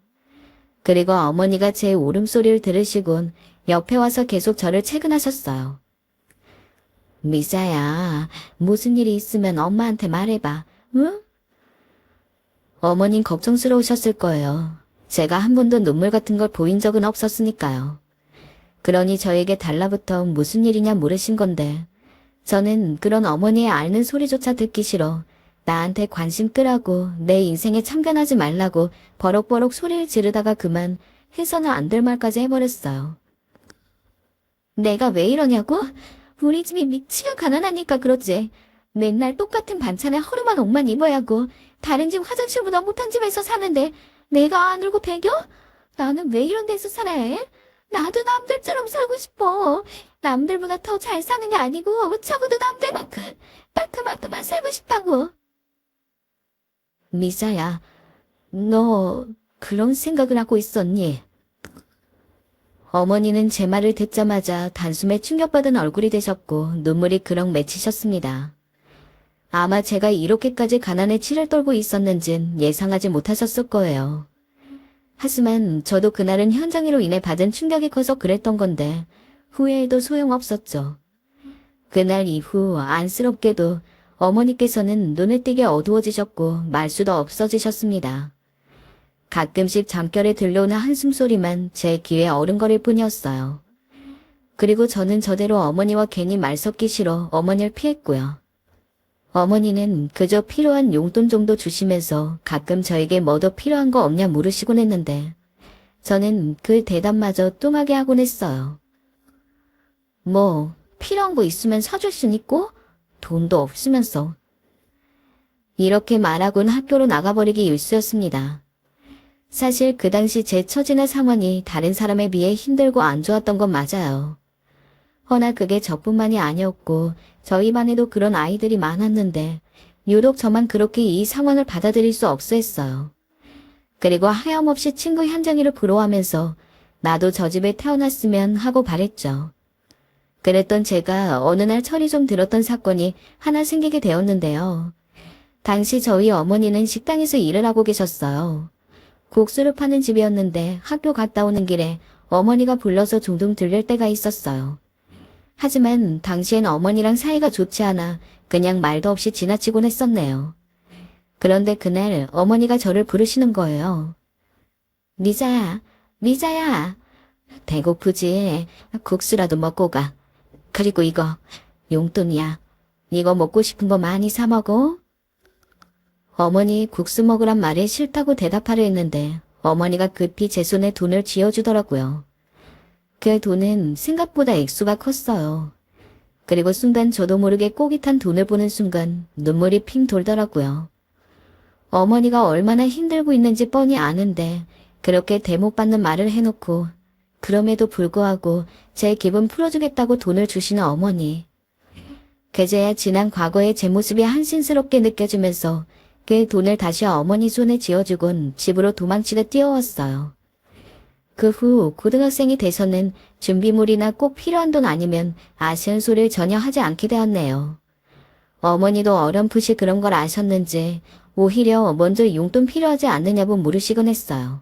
그리고 어머니가 제 울음소리를 들으시곤 옆에 와서 계속 저를 채근하셨어요. 미자야, 무슨 일이 있으면 엄마한테 말해봐, 응? 어머님 걱정스러우셨을 거예요. 제가 한 번도 눈물 같은 걸 보인 적은 없었으니까요. 그러니 저에게 달라붙어 무슨 일이냐 물으신 건데, 저는 그런 어머니의 앓는 소리조차 듣기 싫어 나한테 관심 끄라고 내 인생에 참견하지 말라고 버럭버럭 소리를 지르다가 그만 해서는 안 될 말까지 해버렸어요. 내가 왜 이러냐고? 우리 집이 미치가 가난하니까 그러지. 맨날 똑같은 반찬에 허름한 옷만 입어야 하고 다른 집 화장실보다 못한 집에서 사는데 내가 안 울고 배겨? 나는 왜 이런 데서 살아야 해? 나도 남들처럼 살고 싶어. 남들보다 더 잘 사는 게 아니고 적어도 남들만큼 따끔하게만 살고 싶다고. 미자야, 너 그런 생각을 하고 있었니? 어머니는 제 말을 듣자마자 단숨에 충격받은 얼굴이 되셨고 눈물이 그럭 맺히셨습니다. 아마 제가 이렇게까지 가난에 치를 떨고 있었는진 예상하지 못하셨을 거예요. 하지만 저도 그날은 현장으로 인해 받은 충격이 커서 그랬던 건데 후회해도 소용없었죠. 그날 이후 안쓰럽게도 어머니께서는 눈에 띄게 어두워지셨고 말수도 없어지셨습니다. 가끔씩 잠결에 들려오는 한숨소리만 제 귀에 어른거릴 뿐이었어요. 그리고 저는 저대로 어머니와 괜히 말 섞기 싫어 어머니를 피했고요. 어머니는 그저 필요한 용돈 정도 주시면서 가끔 저에게 뭐 더 필요한 거 없냐 물으시곤 했는데 저는 그 대답마저 뚱하게 하곤 했어요. 뭐 필요한 거 있으면 사줄 순 있고 돈도 없으면서. 이렇게 말하곤 학교로 나가버리기 일쑤였습니다. 사실 그 당시 제 처지나 상황이 다른 사람에 비해 힘들고 안 좋았던 건 맞아요. 허나 그게 저뿐만이 아니었고 저희 반에도 그런 아이들이 많았는데 유독 저만 그렇게 이 상황을 받아들일 수 없어 했어요. 그리고 하염없이 친구 현정이를 부러워하면서 나도 저 집에 태어났으면 하고 바랬죠. 그랬던 제가 어느 날 철이 좀 들었던 사건이 하나 생기게 되었는데요. 당시 저희 어머니는 식당에서 일을 하고 계셨어요. 국수를 파는 집이었는데 학교 갔다 오는 길에 어머니가 불러서 종종 들릴 때가 있었어요. 하지만 당시엔 어머니랑 사이가 좋지 않아 그냥 말도 없이 지나치곤 했었네요. 그런데 그날 어머니가 저를 부르시는 거예요. 미자야, 미자야. 배고프지? 국수라도 먹고 가. 그리고 이거 용돈이야. 이거 먹고 싶은 거 많이 사 먹어. 어머니 국수 먹으란 말에 싫다고 대답하려 했는데 어머니가 급히 제 손에 돈을 쥐어주더라고요. 그 돈은 생각보다 액수가 컸어요. 그리고 순간 저도 모르게 꼬깃한 돈을 보는 순간 눈물이 핑 돌더라고요. 어머니가 얼마나 힘들고 있는지 뻔히 아는데 그렇게 대목받는 말을 해놓고 그럼에도 불구하고 제 기분 풀어주겠다고 돈을 주시는 어머니. 그제야 지난 과거의 제 모습이 한심스럽게 느껴지면서 그 돈을 다시 어머니 손에 쥐어주곤 집으로 도망치다 뛰어왔어요. 그 후 고등학생이 돼서는 준비물이나 꼭 필요한 돈 아니면 아쉬운 소리를 전혀 하지 않게 되었네요. 어머니도 어렴풋이 그런 걸 아셨는지 오히려 먼저 용돈 필요하지 않느냐고 물으시곤 했어요.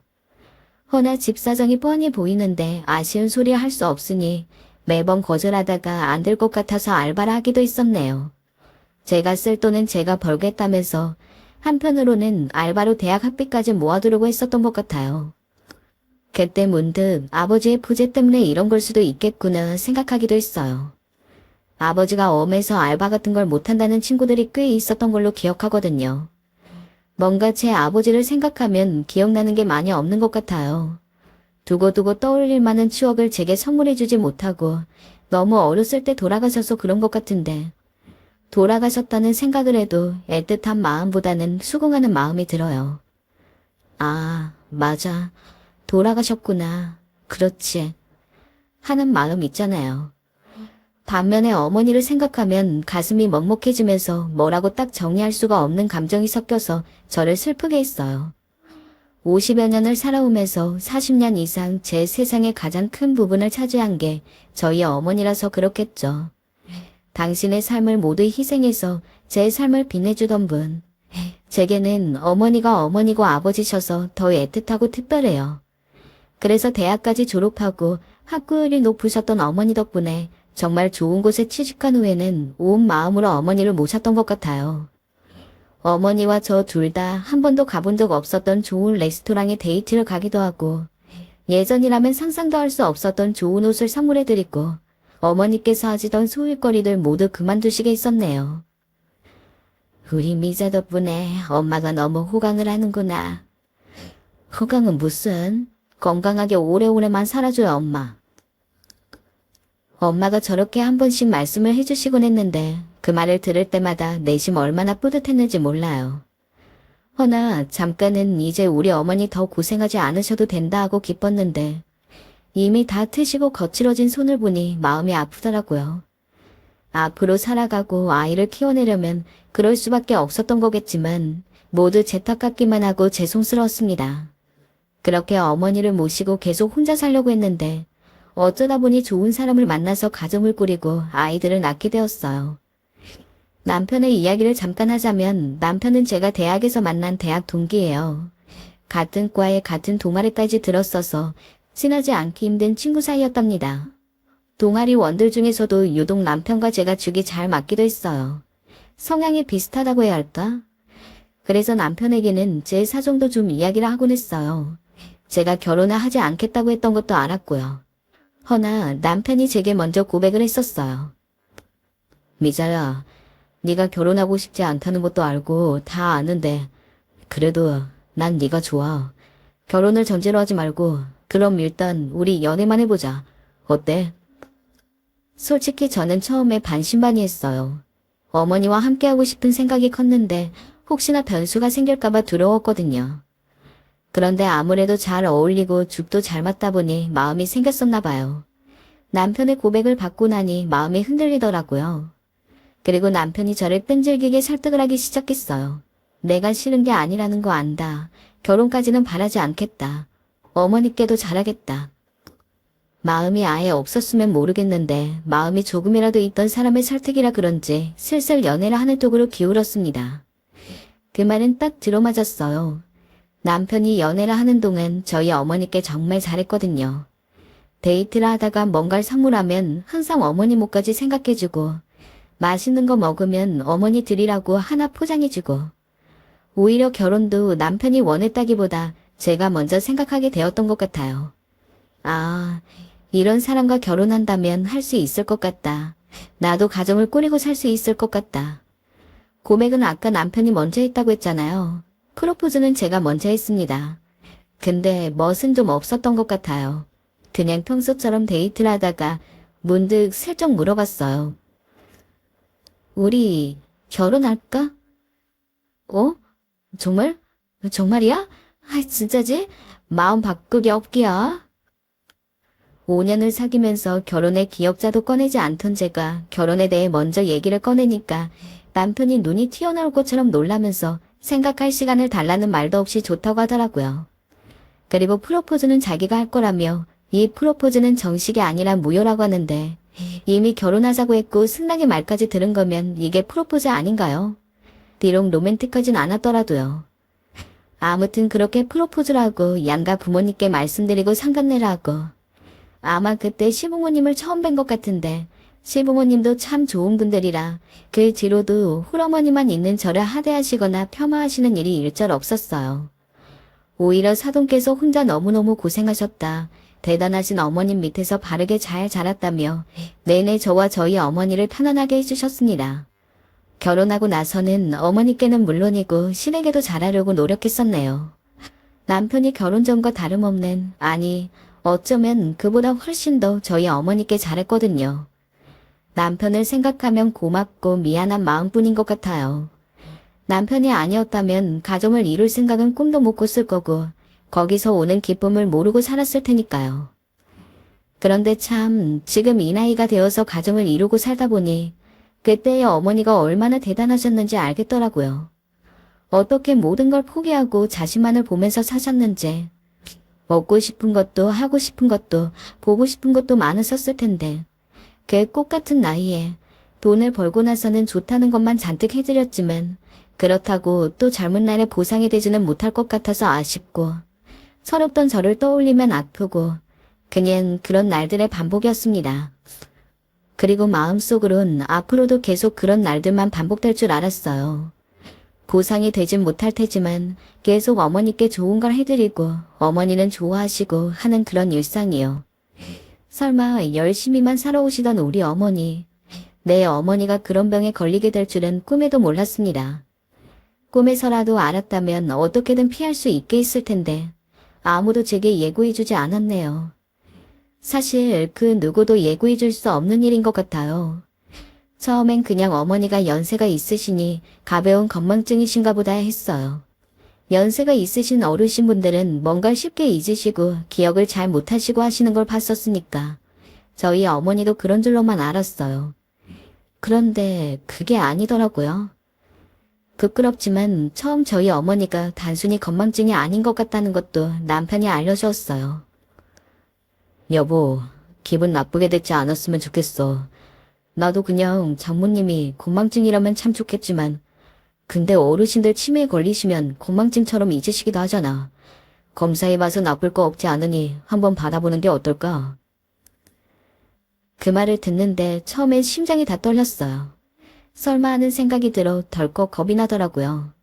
허나 집 사정이 뻔히 보이는데 아쉬운 소리 할 수 없으니 매번 거절하다가 안 될 것 같아서 알바를 하기도 했었네요. 제가 쓸 돈은 제가 벌겠다면서 한편으로는 알바로 대학 학비까지 모아두려고 했었던 것 같아요. 그때 문득 아버지의 부재 때문에 이런 걸 수도 있겠구나 생각하기도 했어요. 아버지가 엄해서 알바 같은 걸 못한다는 친구들이 꽤 있었던 걸로 기억하거든요. 뭔가 제 아버지를 생각하면 기억나는 게 많이 없는 것 같아요. 두고두고 떠올릴 만한 추억을 제게 선물해주지 못하고 너무 어렸을 때 돌아가셔서 그런 것 같은데 돌아가셨다는 생각을 해도 애틋한 마음보다는 수긍하는 마음이 들어요. 아, 맞아. 돌아가셨구나. 그렇지. 하는 마음 있잖아요. 반면에 어머니를 생각하면 가슴이 먹먹해지면서 뭐라고 딱 정리할 수가 없는 감정이 섞여서 저를 슬프게 했어요. 50여 년을 살아오면서 40년 이상 제 세상의 가장 큰 부분을 차지한 게 저희 어머니라서 그렇겠죠. 당신의 삶을 모두 희생해서 제 삶을 빛내주던 분. 제게는 어머니가 어머니고 아버지셔서 더 애틋하고 특별해요. 그래서 대학까지 졸업하고 학구열이 높으셨던 어머니 덕분에 정말 좋은 곳에 취직한 후에는 온 마음으로 어머니를 모셨던 것 같아요. 어머니와 저 둘 다 한 번도 가본 적 없었던 좋은 레스토랑에 데이트를 가기도 하고 예전이라면 상상도 할 수 없었던 좋은 옷을 선물해드리고 어머니께서 하시던 소일거리들 모두 그만두시게 했었네요. 우리 미자 덕분에 엄마가 너무 호강을 하는구나. 호강은 무슨? 건강하게 오래오래만 살아줘요, 엄마. 엄마가 저렇게 한 번씩 말씀을 해주시곤 했는데 그 말을 들을 때마다 내심 얼마나 뿌듯했는지 몰라요. 허나 잠깐은 이제 우리 어머니 더 고생하지 않으셔도 된다 하고 기뻤는데 이미 다 트시고 거칠어진 손을 보니 마음이 아프더라고요. 앞으로 살아가고 아이를 키워내려면 그럴 수밖에 없었던 거겠지만 모두 제 탓 같기만 하고 죄송스러웠습니다. 그렇게 어머니를 모시고 계속 혼자 살려고 했는데 어쩌다 보니 좋은 사람을 만나서 가정을 꾸리고 아이들을 낳게 되었어요. 남편의 이야기를 잠깐 하자면 남편은 제가 대학에서 만난 대학 동기예요. 같은 과에 같은 동아리까지 들었어서 친하지 않기 힘든 친구 사이였답니다. 동아리 원들 중에서도 유독 남편과 제가 죽이 잘 맞기도 했어요. 성향이 비슷하다고 해야 할까? 그래서 남편에게는 제 사정도 좀 이야기를 하곤 했어요. 제가 결혼을 하지 않겠다고 했던 것도 알았고요. 허나 남편이 제게 먼저 고백을 했었어요. 미자야, 네가 결혼하고 싶지 않다는 것도 알고 다 아는데 그래도 난 네가 좋아. 결혼을 전제로 하지 말고 그럼 일단 우리 연애만 해보자. 어때? 솔직히 저는 처음에 반신반의했어요. 어머니와 함께하고 싶은 생각이 컸는데 혹시나 변수가 생길까봐 두려웠거든요. 그런데 아무래도 잘 어울리고 죽도 잘 맞다 보니 마음이 생겼었나 봐요. 남편의 고백을 받고 나니 마음이 흔들리더라고요. 그리고 남편이 저를 끈질기게 설득을 하기 시작했어요. 내가 싫은 게 아니라는 거 안다. 결혼까지는 바라지 않겠다. 어머니께도 잘하겠다. 마음이 아예 없었으면 모르겠는데 마음이 조금이라도 있던 사람의 설득이라 그런지 슬슬 연애를 하는 쪽으로 기울었습니다. 그 말은 딱 들어맞았어요. 남편이 연애를 하는 동안 저희 어머니께 정말 잘했거든요. 데이트를 하다가 뭔가를 선물하면 항상 어머니 몫까지 생각해주고 맛있는 거 먹으면 어머니 드리라고 하나 포장해주고 오히려 결혼도 남편이 원했다기보다 제가 먼저 생각하게 되었던 것 같아요. 아, 이런 사람과 결혼한다면 할 수 있을 것 같다. 나도 가정을 꾸리고 살 수 있을 것 같다. 고백은 아까 남편이 먼저 했다고 했잖아요. 프로포즈는 제가 먼저 했습니다. 근데 멋은 좀 없었던 것 같아요. 그냥 평소처럼 데이트를 하다가 문득 슬쩍 물어봤어요. 우리 결혼할까? 어? 정말? 정말이야? 아, 진짜지? 마음 바꾸기 없기야. 5년을 사귀면서 결혼의 기억자도 꺼내지 않던 제가 결혼에 대해 먼저 얘기를 꺼내니까 남편이 눈이 튀어나올 것처럼 놀라면서 생각할 시간을 달라는 말도 없이 좋다고 하더라고요. 그리고 프로포즈는 자기가 할 거라며 이 프로포즈는 정식이 아니라 무효라고 하는데 이미 결혼하자고 했고 승낙의 말까지 들은 거면 이게 프로포즈 아닌가요? 비록 로맨틱하진 않았더라도요. 아무튼 그렇게 프로포즈를 하고 양가 부모님께 말씀드리고 상견례를 하고 아마 그때 시부모님을 처음 뵌 것 같은데 시부모님도 참 좋은 분들이라 그 뒤로도 홀어머니만 있는 저를 하대하시거나 폄하하시는 일이 일절 없었어요. 오히려 사돈께서 혼자 너무너무 고생하셨다. 대단하신 어머님 밑에서 바르게 잘 자랐다며 내내 저와 저희 어머니를 편안하게 해주셨습니다. 결혼하고 나서는 어머니께는 물론이고 신에게도 잘하려고 노력했었네요. 남편이 결혼 전과 다름없는, 아니 어쩌면 그보다 훨씬 더 저희 어머니께 잘했거든요. 남편을 생각하면 고맙고 미안한 마음뿐인 것 같아요. 남편이 아니었다면 가정을 이룰 생각은 꿈도 못 꿨을 거고 거기서 오는 기쁨을 모르고 살았을 테니까요. 그런데 참 지금 이 나이가 되어서 가정을 이루고 살다 보니 그때의 어머니가 얼마나 대단하셨는지 알겠더라고요. 어떻게 모든 걸 포기하고 자신만을 보면서 사셨는지. 먹고 싶은 것도 하고 싶은 것도 보고 싶은 것도 많으셨을 텐데 그 꽃 같은 나이에 돈을 벌고 나서는 좋다는 것만 잔뜩 해드렸지만 그렇다고 또 젊은 날에 보상이 되지는 못할 것 같아서 아쉽고 서럽던 저를 떠올리면 아프고 그냥 그런 날들의 반복이었습니다. 그리고 마음속으론 앞으로도 계속 그런 날들만 반복될 줄 알았어요. 보상이 되진 못할 테지만 계속 어머니께 좋은 걸 해드리고 어머니는 좋아하시고 하는 그런 일상이요. 설마 열심히만 살아오시던 우리 어머니, 내 어머니가 그런 병에 걸리게 될 줄은 꿈에도 몰랐습니다. 꿈에서라도 알았다면 어떻게든 피할 수 있게 했을 텐데 아무도 제게 예고해주지 않았네요. 사실 그 누구도 예고해줄 수 없는 일인 것 같아요. 처음엔 그냥 어머니가 연세가 있으시니 가벼운 건망증이신가 보다 했어요. 연세가 있으신 어르신분들은 뭔가 쉽게 잊으시고 기억을 잘 못하시고 하시는 걸 봤었으니까 저희 어머니도 그런 줄로만 알았어요. 그런데 그게 아니더라고요. 부끄럽지만 처음 저희 어머니가 단순히 건망증이 아닌 것 같다는 것도 남편이 알려주었어요. 여보, 기분 나쁘게 됐지 않았으면 좋겠어. 나도 그냥 장모님이 건망증이라면 참 좋겠지만 근데 어르신들 치매에 걸리시면 건망증처럼 잊으시기도 하잖아. 검사해봐서 나쁠 거 없지 않으니 한번 받아보는 게 어떨까? 그 말을 듣는데 처음엔 심장이 다 떨렸어요. 설마 하는 생각이 들어 덜컥 겁이 나더라고요.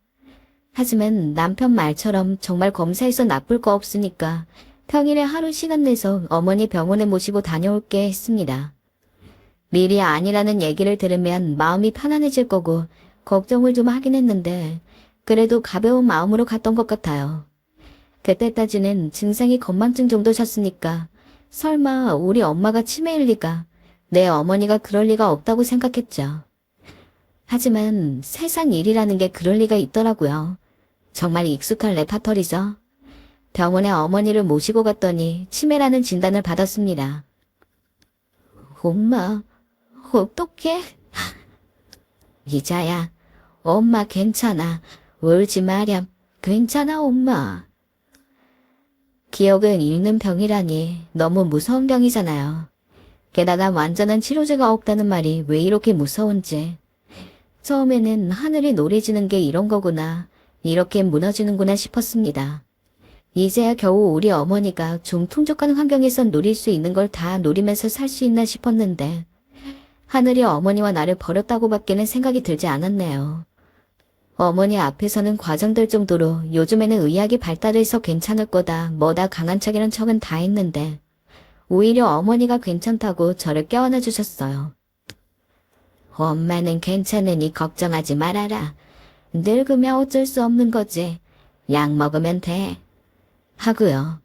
하지만 남편 말처럼 정말 검사해서 나쁠 거 없으니까 평일에 하루 시간 내서 어머니 병원에 모시고 다녀올게 했습니다. 미리 아니라는 얘기를 들으면 마음이 편안해질 거고 걱정을 좀 하긴 했는데 그래도 가벼운 마음으로 갔던 것 같아요. 그때까지는 증상이 건망증 정도셨으니까 설마 우리 엄마가 치매일 리가, 내 어머니가 그럴 리가 없다고 생각했죠. 하지만 세상 일이라는 게 그럴 리가 있더라고요. 정말 익숙한 레파토리죠. 병원에 어머니를 모시고 갔더니 치매라는 진단을 받았습니다. 엄마, 어떡해? 이자야, 엄마 괜찮아. 울지 마렴. 괜찮아, 엄마. 기억은 잃는 병이라니 너무 무서운 병이잖아요. 게다가 완전한 치료제가 없다는 말이 왜 이렇게 무서운지. 처음에는 하늘이 노래지는 게 이런 거구나, 이렇게 무너지는구나 싶었습니다. 이제야 겨우 우리 어머니가 좀 풍족한 환경에서 누릴 수 있는 걸 다 누리면서 살 수 있나 싶었는데 하늘이 어머니와 나를 버렸다고 밖에는 생각이 들지 않았네요. 어머니 앞에서는 과장될 정도로 요즘에는 의학이 발달해서 괜찮을 거다, 뭐다 강한 척이란 척은 다 했는데 오히려 어머니가 괜찮다고 저를 껴안아 주셨어요. 엄마는 괜찮으니 걱정하지 말아라. 늙으면 어쩔 수 없는 거지. 약 먹으면 돼. 하고요.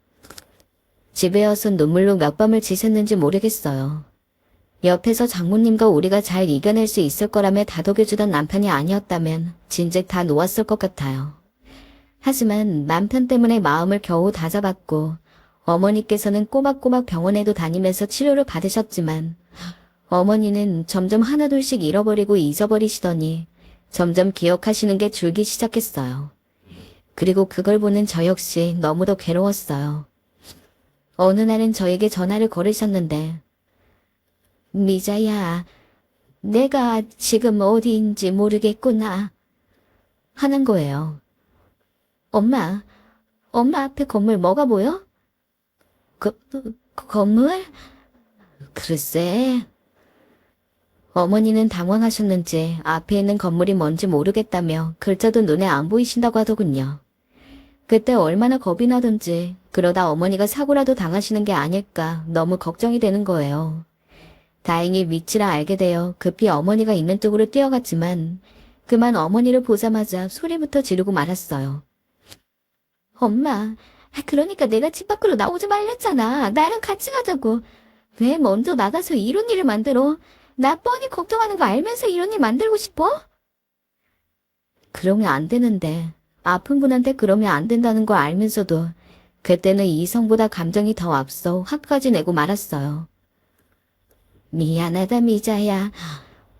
집에 와서 눈물로 몇 밤을 지샜는지 모르겠어요. 옆에서 장모님과 우리가 잘 이겨낼 수 있을 거라며 다독여주던 남편이 아니었다면 진즉 다 놓았을 것 같아요. 하지만 남편 때문에 마음을 겨우 다잡았고 어머니께서는 꼬박꼬박 병원에도 다니면서 치료를 받으셨지만 어머니는 점점 하나둘씩 잃어버리고 잊어버리시더니 점점 기억하시는 게 줄기 시작했어요. 그리고 그걸 보는 저 역시 너무도 괴로웠어요. 어느 날은 저에게 전화를 걸으셨는데 미자야, 내가 지금 어디인지 모르겠구나 하는 거예요. 엄마 앞에 건물 뭐가 보여? 건물? 글쎄. 어머니는 당황하셨는지 앞에 있는 건물이 뭔지 모르겠다며 글자도 눈에 안 보이신다고 하더군요. 그때 얼마나 겁이 나던지 그러다 어머니가 사고라도 당하시는 게 아닐까 너무 걱정이 되는 거예요. 다행히 위치를 알게 되어 급히 어머니가 있는 쪽으로 뛰어갔지만 그만 어머니를 보자마자 소리부터 지르고 말았어요. 엄마, 그러니까 내가 집 밖으로 나오지 말랬잖아. 나랑 같이 가자고. 왜 먼저 나가서 이런 일을 만들어? 나 뻔히 걱정하는 거 알면서 이런 일 만들고 싶어? 그러면 안 되는데, 아픈 분한테 그러면 안 된다는 걸 알면서도 그때는 이성보다 감정이 더 앞서 화까지 내고 말았어요. 미안하다 미자야.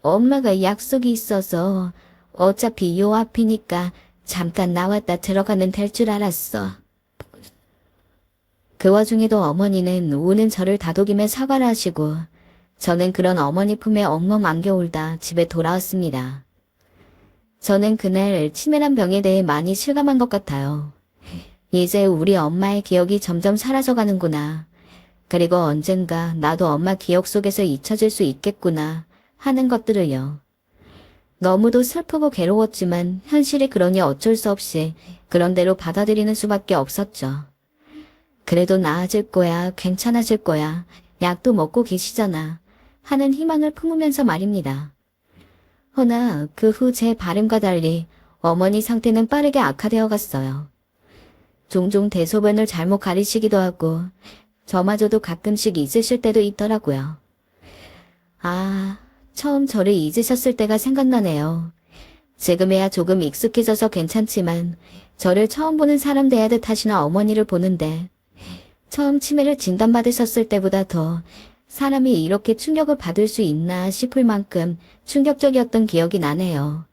엄마가 약속이 있어서 어차피 요 앞이니까 잠깐 나왔다 들어가면 될 줄 알았어. 그 와중에도 어머니는 우는 저를 다독이며 사과를 하시고 저는 그런 어머니 품에 엉엉 안겨 울다 집에 돌아왔습니다. 저는 그날 치매란 병에 대해 많이 실감한 것 같아요. 이제 우리 엄마의 기억이 점점 사라져가는구나. 그리고 언젠가 나도 엄마 기억 속에서 잊혀질 수 있겠구나 하는 것들을요. 너무도 슬프고 괴로웠지만 현실이 그러니 어쩔 수 없이 그런 대로 받아들이는 수밖에 없었죠. 그래도 나아질 거야, 괜찮아질 거야, 약도 먹고 계시잖아 하는 희망을 품으면서 말입니다. 허나 그 후 제 바람과 달리 어머니 상태는 빠르게 악화되어 갔어요. 종종 대소변을 잘못 가리시기도 하고 저마저도 가끔씩 잊으실 때도 있더라고요. 아, 처음 저를 잊으셨을 때가 생각나네요. 지금에야 조금 익숙해져서 괜찮지만 저를 처음 보는 사람 대하듯 하시는 어머니를 보는데 처음 치매를 진단받으셨을 때보다 더 사람이 이렇게 충격을 받을 수 있나 싶을 만큼 충격적이었던 기억이 나네요.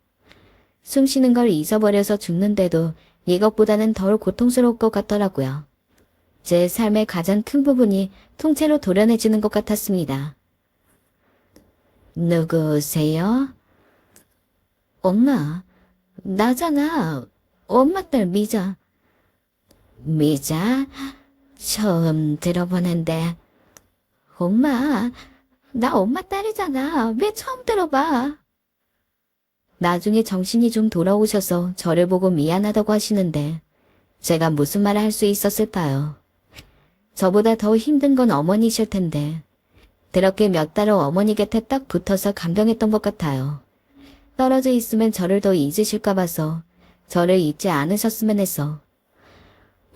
숨 쉬는 걸 잊어버려서 죽는데도 이것보다는 덜 고통스러울 것 같더라고요. 제 삶의 가장 큰 부분이 통째로 도려내지는 것 같았습니다. 누구세요? 엄마, 나잖아. 엄마 딸 미자. 미자? 처음 들어보는데. 엄마, 나 엄마 딸이잖아. 왜 처음 들어봐? 나중에 정신이 좀 돌아오셔서 저를 보고 미안하다고 하시는데 제가 무슨 말을 할 수 있었을까요? 저보다 더 힘든 건 어머니실 텐데 그렇게 몇 달 후 어머니 곁에 딱 붙어서 감동했던 것 같아요. 떨어져 있으면 저를 더 잊으실까 봐서 저를 잊지 않으셨으면 해서.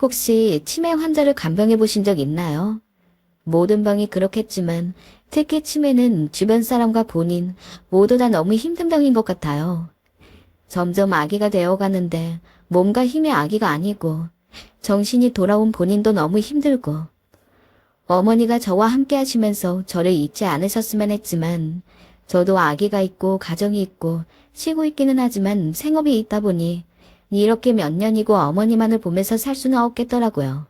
혹시 치매 환자를 간병해 보신 적 있나요? 모든 병이 그렇겠지만 특히 치매는 주변 사람과 본인 모두 다 너무 힘든 병인 것 같아요. 점점 아기가 되어가는데 몸과 힘의 아기가 아니고 정신이 돌아온 본인도 너무 힘들고 어머니가 저와 함께 하시면서 저를 잊지 않으셨으면 했지만 저도 아기가 있고 가정이 있고 쉬고 있기는 하지만 생업이 있다 보니 이렇게 몇 년이고 어머니만을 보면서 살 수는 없겠더라고요.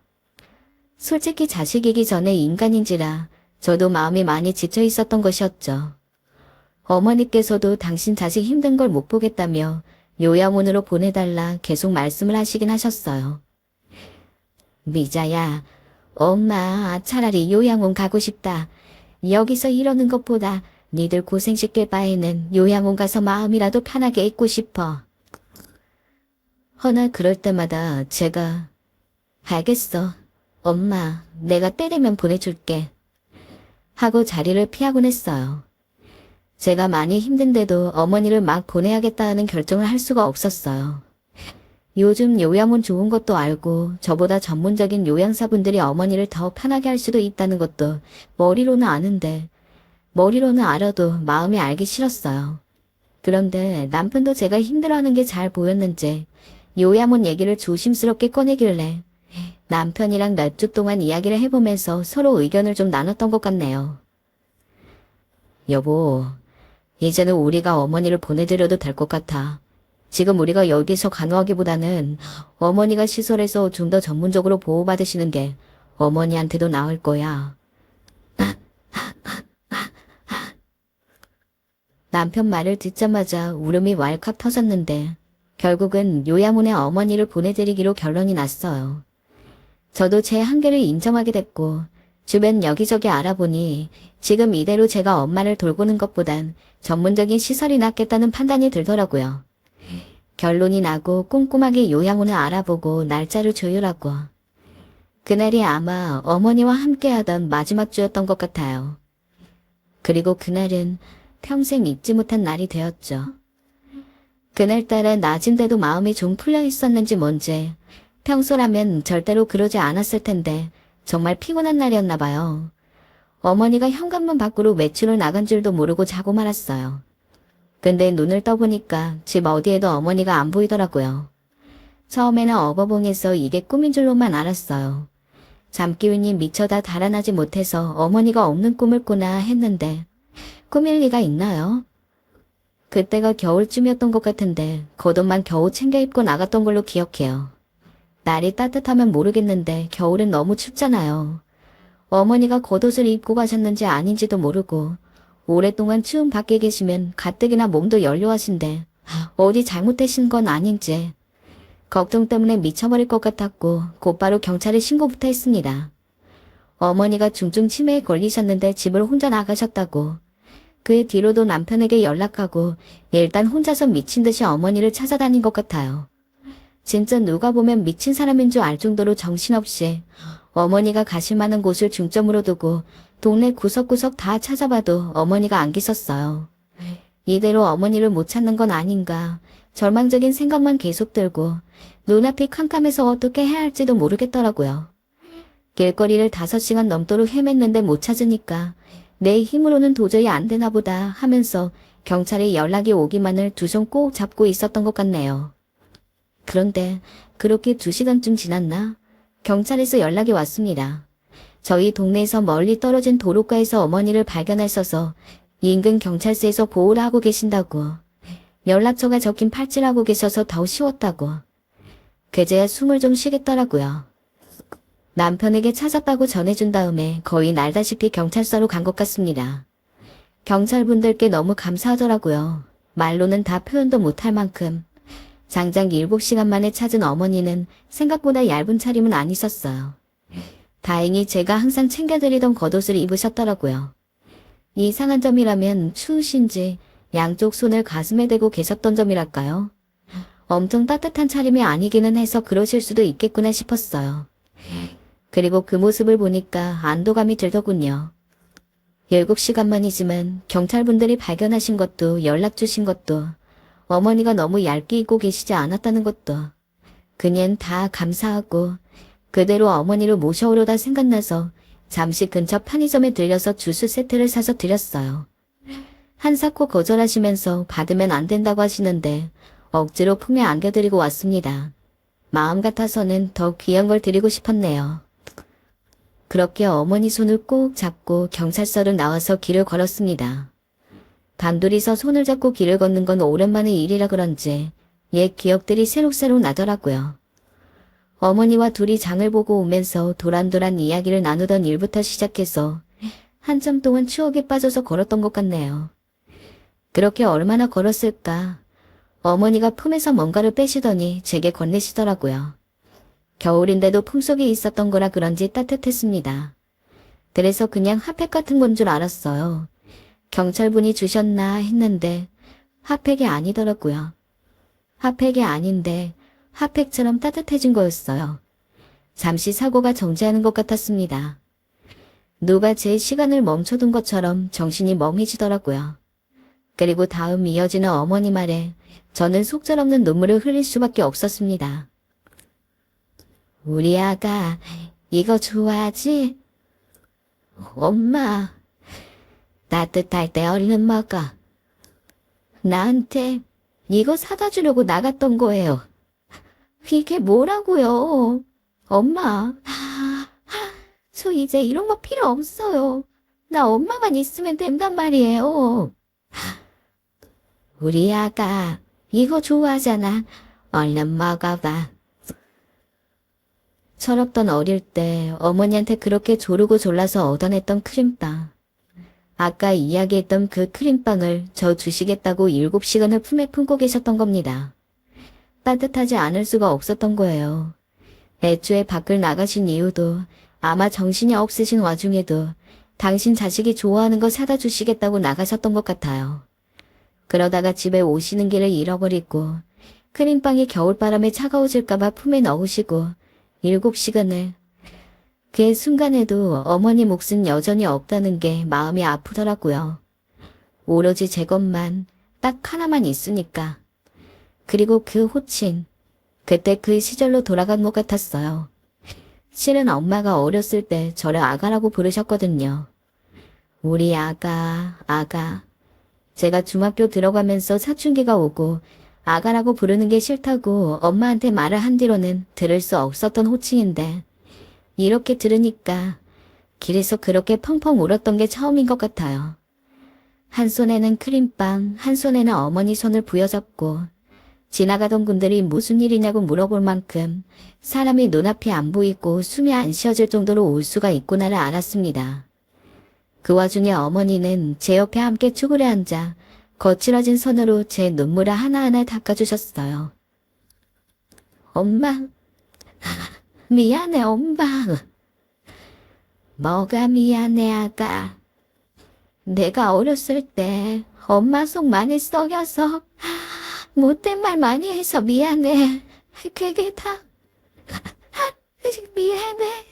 솔직히 자식이기 전에 인간인지라 저도 마음이 많이 지쳐 있었던 것이었죠. 어머니께서도 당신 자식 힘든 걸 못 보겠다며 요양원으로 보내달라 계속 말씀을 하시긴 하셨어요. 미자야, 엄마 차라리 요양원 가고 싶다. 여기서 이러는 것보다 니들 고생시킬 바에는 요양원 가서 마음이라도 편하게 있고 싶어. 허나 그럴 때마다 제가 알겠어. 엄마, 내가 때리면 보내줄게. 하고 자리를 피하곤 했어요. 제가 많이 힘든데도 어머니를 막 보내야겠다 하는 결정을 할 수가 없었어요. 요즘 요양원 좋은 것도 알고 저보다 전문적인 요양사분들이 어머니를 더 편하게 할 수도 있다는 것도 머리로는 아는데 머리로는 알아도 마음이 알기 싫었어요. 그런데 남편도 제가 힘들어하는 게 잘 보였는지 요양원 얘기를 조심스럽게 꺼내길래 남편이랑 몇 주 동안 이야기를 해보면서 서로 의견을 좀 나눴던 것 같네요. 여보, 이제는 우리가 어머니를 보내드려도 될 것 같아. 지금 우리가 여기서 간호하기보다는 어머니가 시설에서 좀 더 전문적으로 보호받으시는 게 어머니한테도 나을 거야. 남편 말을 듣자마자 울음이 왈칵 터졌는데 결국은 요양원에 어머니를 보내드리기로 결론이 났어요. 저도 제 한계를 인정하게 됐고 주변 여기저기 알아보니 지금 이대로 제가 엄마를 돌보는 것보단 전문적인 시설이 낫겠다는 판단이 들더라고요. 결론이 나고 꼼꼼하게 요양원을 알아보고 날짜를 조율하고 그날이 아마 어머니와 함께하던 마지막 주였던 것 같아요. 그리고 그날은 평생 잊지 못한 날이 되었죠. 그날따라 낮인데도 마음이 좀 풀려 있었는지 뭔지 평소라면 절대로 그러지 않았을 텐데 정말 피곤한 날이었나 봐요. 어머니가 현관문 밖으로 외출을 나간 줄도 모르고 자고 말았어요. 근데 눈을 떠보니까 집 어디에도 어머니가 안 보이더라고요. 처음에는 어버벙에서 이게 꿈인 줄로만 알았어요. 잠기운이 미처 다 달아나지 못해서 어머니가 없는 꿈을 꾸나 했는데 꿈일 리가 있나요? 그때가 겨울쯤이었던 것 같은데 겉옷만 겨우 챙겨 입고 나갔던 걸로 기억해요. 날이 따뜻하면 모르겠는데 겨울엔 너무 춥잖아요. 어머니가 겉옷을 입고 가셨는지 아닌지도 모르고 오랫동안 추운 밖에 계시면 가뜩이나 몸도 연료하신데 어디 잘못되신 건 아닌지 걱정 때문에 미쳐버릴 것 같았고 곧바로 경찰에 신고부터 했습니다. 어머니가 중증 치매에 걸리셨는데 집을 혼자 나가셨다고. 그 뒤로도 남편에게 연락하고 일단 혼자서 미친 듯이 어머니를 찾아다닌 것 같아요. 진짜 누가 보면 미친 사람인 줄 알 정도로 정신없이 어머니가 가실 만한 곳을 중점으로 두고 동네 구석구석 다 찾아봐도 어머니가 안 계셨어요. 이대로 어머니를 못 찾는 건 아닌가 절망적인 생각만 계속 들고 눈앞이 캄캄해서 어떻게 해야 할지도 모르겠더라고요. 길거리를 5시간 넘도록 헤맸는데 못 찾으니까 내 힘으로는 도저히 안 되나 보다 하면서 경찰에 연락이 오기만을 두 손 꼭 잡고 있었던 것 같네요. 그런데 그렇게 2시간쯤 지났나? 경찰에서 연락이 왔습니다. 저희 동네에서 멀리 떨어진 도로가에서 어머니를 발견했어서 인근 경찰서에서 보호를 하고 계신다고. 연락처가 적힌 팔찌를 하고 계셔서 더 쉬웠다고. 그제야 숨을 좀 쉬겠더라고요. 남편에게 찾았다고 전해준 다음에 거의 날다시피 경찰서로 간 것 같습니다. 경찰분들께 너무 감사하더라고요. 말로는 다 표현도 못할 만큼. 장장 7시간 만에 찾은 어머니는 생각보다 얇은 차림은 아니셨어요. 다행히 제가 항상 챙겨드리던 겉옷을 입으셨더라고요. 이상한 점이라면 추우신지 양쪽 손을 가슴에 대고 계셨던 점이랄까요? 엄청 따뜻한 차림이 아니기는 해서 그러실 수도 있겠구나 싶었어요. 그리고 그 모습을 보니까 안도감이 들더군요. 7시간만이지만 경찰분들이 발견하신 것도 연락 주신 것도 어머니가 너무 얇게 입고 계시지 않았다는 것도 그냥 다 감사하고 그대로 어머니를 모셔오려다 생각나서 잠시 근처 편의점에 들려서 주스 세트를 사서 드렸어요. 한사코 거절하시면서 받으면 안 된다고 하시는데 억지로 품에 안겨드리고 왔습니다. 마음 같아서는 더 귀한 걸 드리고 싶었네요. 그렇게 어머니 손을 꼭 잡고 경찰서로 나와서 길을 걸었습니다. 단둘이서 손을 잡고 길을 걷는 건 오랜만의 일이라 그런지 옛 기억들이 새록새록 나더라고요. 어머니와 둘이 장을 보고 오면서 도란도란 이야기를 나누던 일부터 시작해서 한참 동안 추억에 빠져서 걸었던 것 같네요. 그렇게 얼마나 걸었을까. 어머니가 품에서 뭔가를 빼시더니 제게 건네시더라고요. 겨울인데도 품속에 있었던 거라 그런지 따뜻했습니다. 그래서 그냥 핫팩 같은 건 줄 알았어요. 경찰분이 주셨나 했는데 핫팩이 아니더라고요. 핫팩이 아닌데 핫팩처럼 따뜻해진 거였어요. 잠시 사고가 정지하는 것 같았습니다. 누가 제 시간을 멈춰둔 것처럼 정신이 멍해지더라고요. 그리고 다음 이어지는 어머니 말에 저는 속절없는 눈물을 흘릴 수밖에 없었습니다. 우리 아가 이거 좋아하지? 엄마, 따뜻할 때 얼른 먹어. 나한테 이거 사다 주려고 나갔던 거예요. 이게 뭐라고요? 엄마, 저 이제 이런 거 필요 없어요. 나 엄마만 있으면 된단 말이에요. 우리 아가 이거 좋아하잖아. 얼른 먹어봐. 철없던 어릴 때 어머니한테 그렇게 조르고 졸라서 얻어냈던 크림빵. 아까 이야기했던 그 크림빵을 저 주시겠다고 7시간을 품에 품고 계셨던 겁니다. 따뜻하지 않을 수가 없었던 거예요. 애초에 밖을 나가신 이유도 아마 정신이 없으신 와중에도 당신 자식이 좋아하는 거 사다 주시겠다고 나가셨던 것 같아요. 그러다가 집에 오시는 길을 잃어버리고 크림빵이 겨울바람에 차가워질까봐 품에 넣으시고 7시간을. 그 순간에도 어머니 몫은 여전히 없다는 게 마음이 아프더라고요. 오로지 제 것만 딱 하나만 있으니까. 그리고 그 호칭. 그때 그 시절로 돌아간 것 같았어요. 실은 엄마가 어렸을 때 저를 아가라고 부르셨거든요. 우리 아가, 아가. 제가 중학교 들어가면서 사춘기가 오고 아가라고 부르는 게 싫다고 엄마한테 말을 한 뒤로는 들을 수 없었던 호칭인데 이렇게 들으니까 길에서 그렇게 펑펑 울었던 게 처음인 것 같아요. 한 손에는 크림빵, 한 손에는 어머니 손을 부여잡고 지나가던 분들이 무슨 일이냐고 물어볼 만큼 사람이 눈앞이 안 보이고 숨이 안 쉬어질 정도로 올 수가 있구나를 알았습니다. 그 와중에 어머니는 제 옆에 함께 쭈그려 앉아 거칠어진 손으로 제 눈물을 하나하나 닦아주셨어요. 엄마, 미안해 엄마. 뭐가 미안해 아가. 내가 어렸을 때 엄마 속 많이 썩여서 못된 말 많이 해서 미안해. 그게 다 미안해.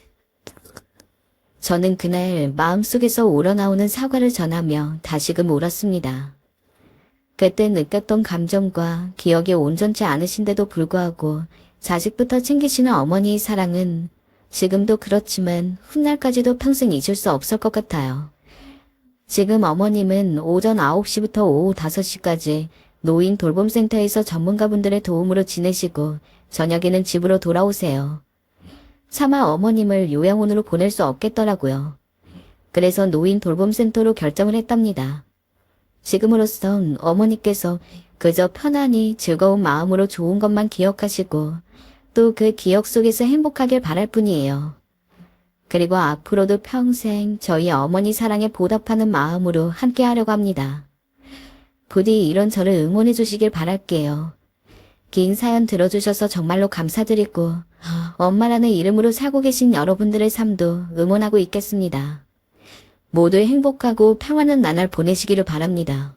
저는 그날 마음속에서 우러나오는 사과를 전하며 다시금 울었습니다. 그때 느꼈던 감정과 기억이 온전치 않으신데도 불구하고 자식부터 챙기시는 어머니의 사랑은 지금도 그렇지만 훗날까지도 평생 잊을 수 없을 것 같아요. 지금 어머님은 오전 9시부터 오후 5시까지 노인 돌봄센터에서 전문가분들의 도움으로 지내시고 저녁에는 집으로 돌아오세요. 차마 어머님을 요양원으로 보낼 수 없겠더라고요. 그래서 노인 돌봄센터로 결정을 했답니다. 지금으로선 어머니께서 그저 편안히 즐거운 마음으로 좋은 것만 기억하시고 또 그 기억 속에서 행복하길 바랄 뿐이에요. 그리고 앞으로도 평생 저희 어머니 사랑에 보답하는 마음으로 함께 하려고 합니다. 부디 이런 저를 응원해 주시길 바랄게요. 긴 사연 들어주셔서 정말로 감사드리고 엄마라는 이름으로 살고 계신 여러분들의 삶도 응원하고 있겠습니다. 모두 행복하고 평안한 나날 보내시기를 바랍니다.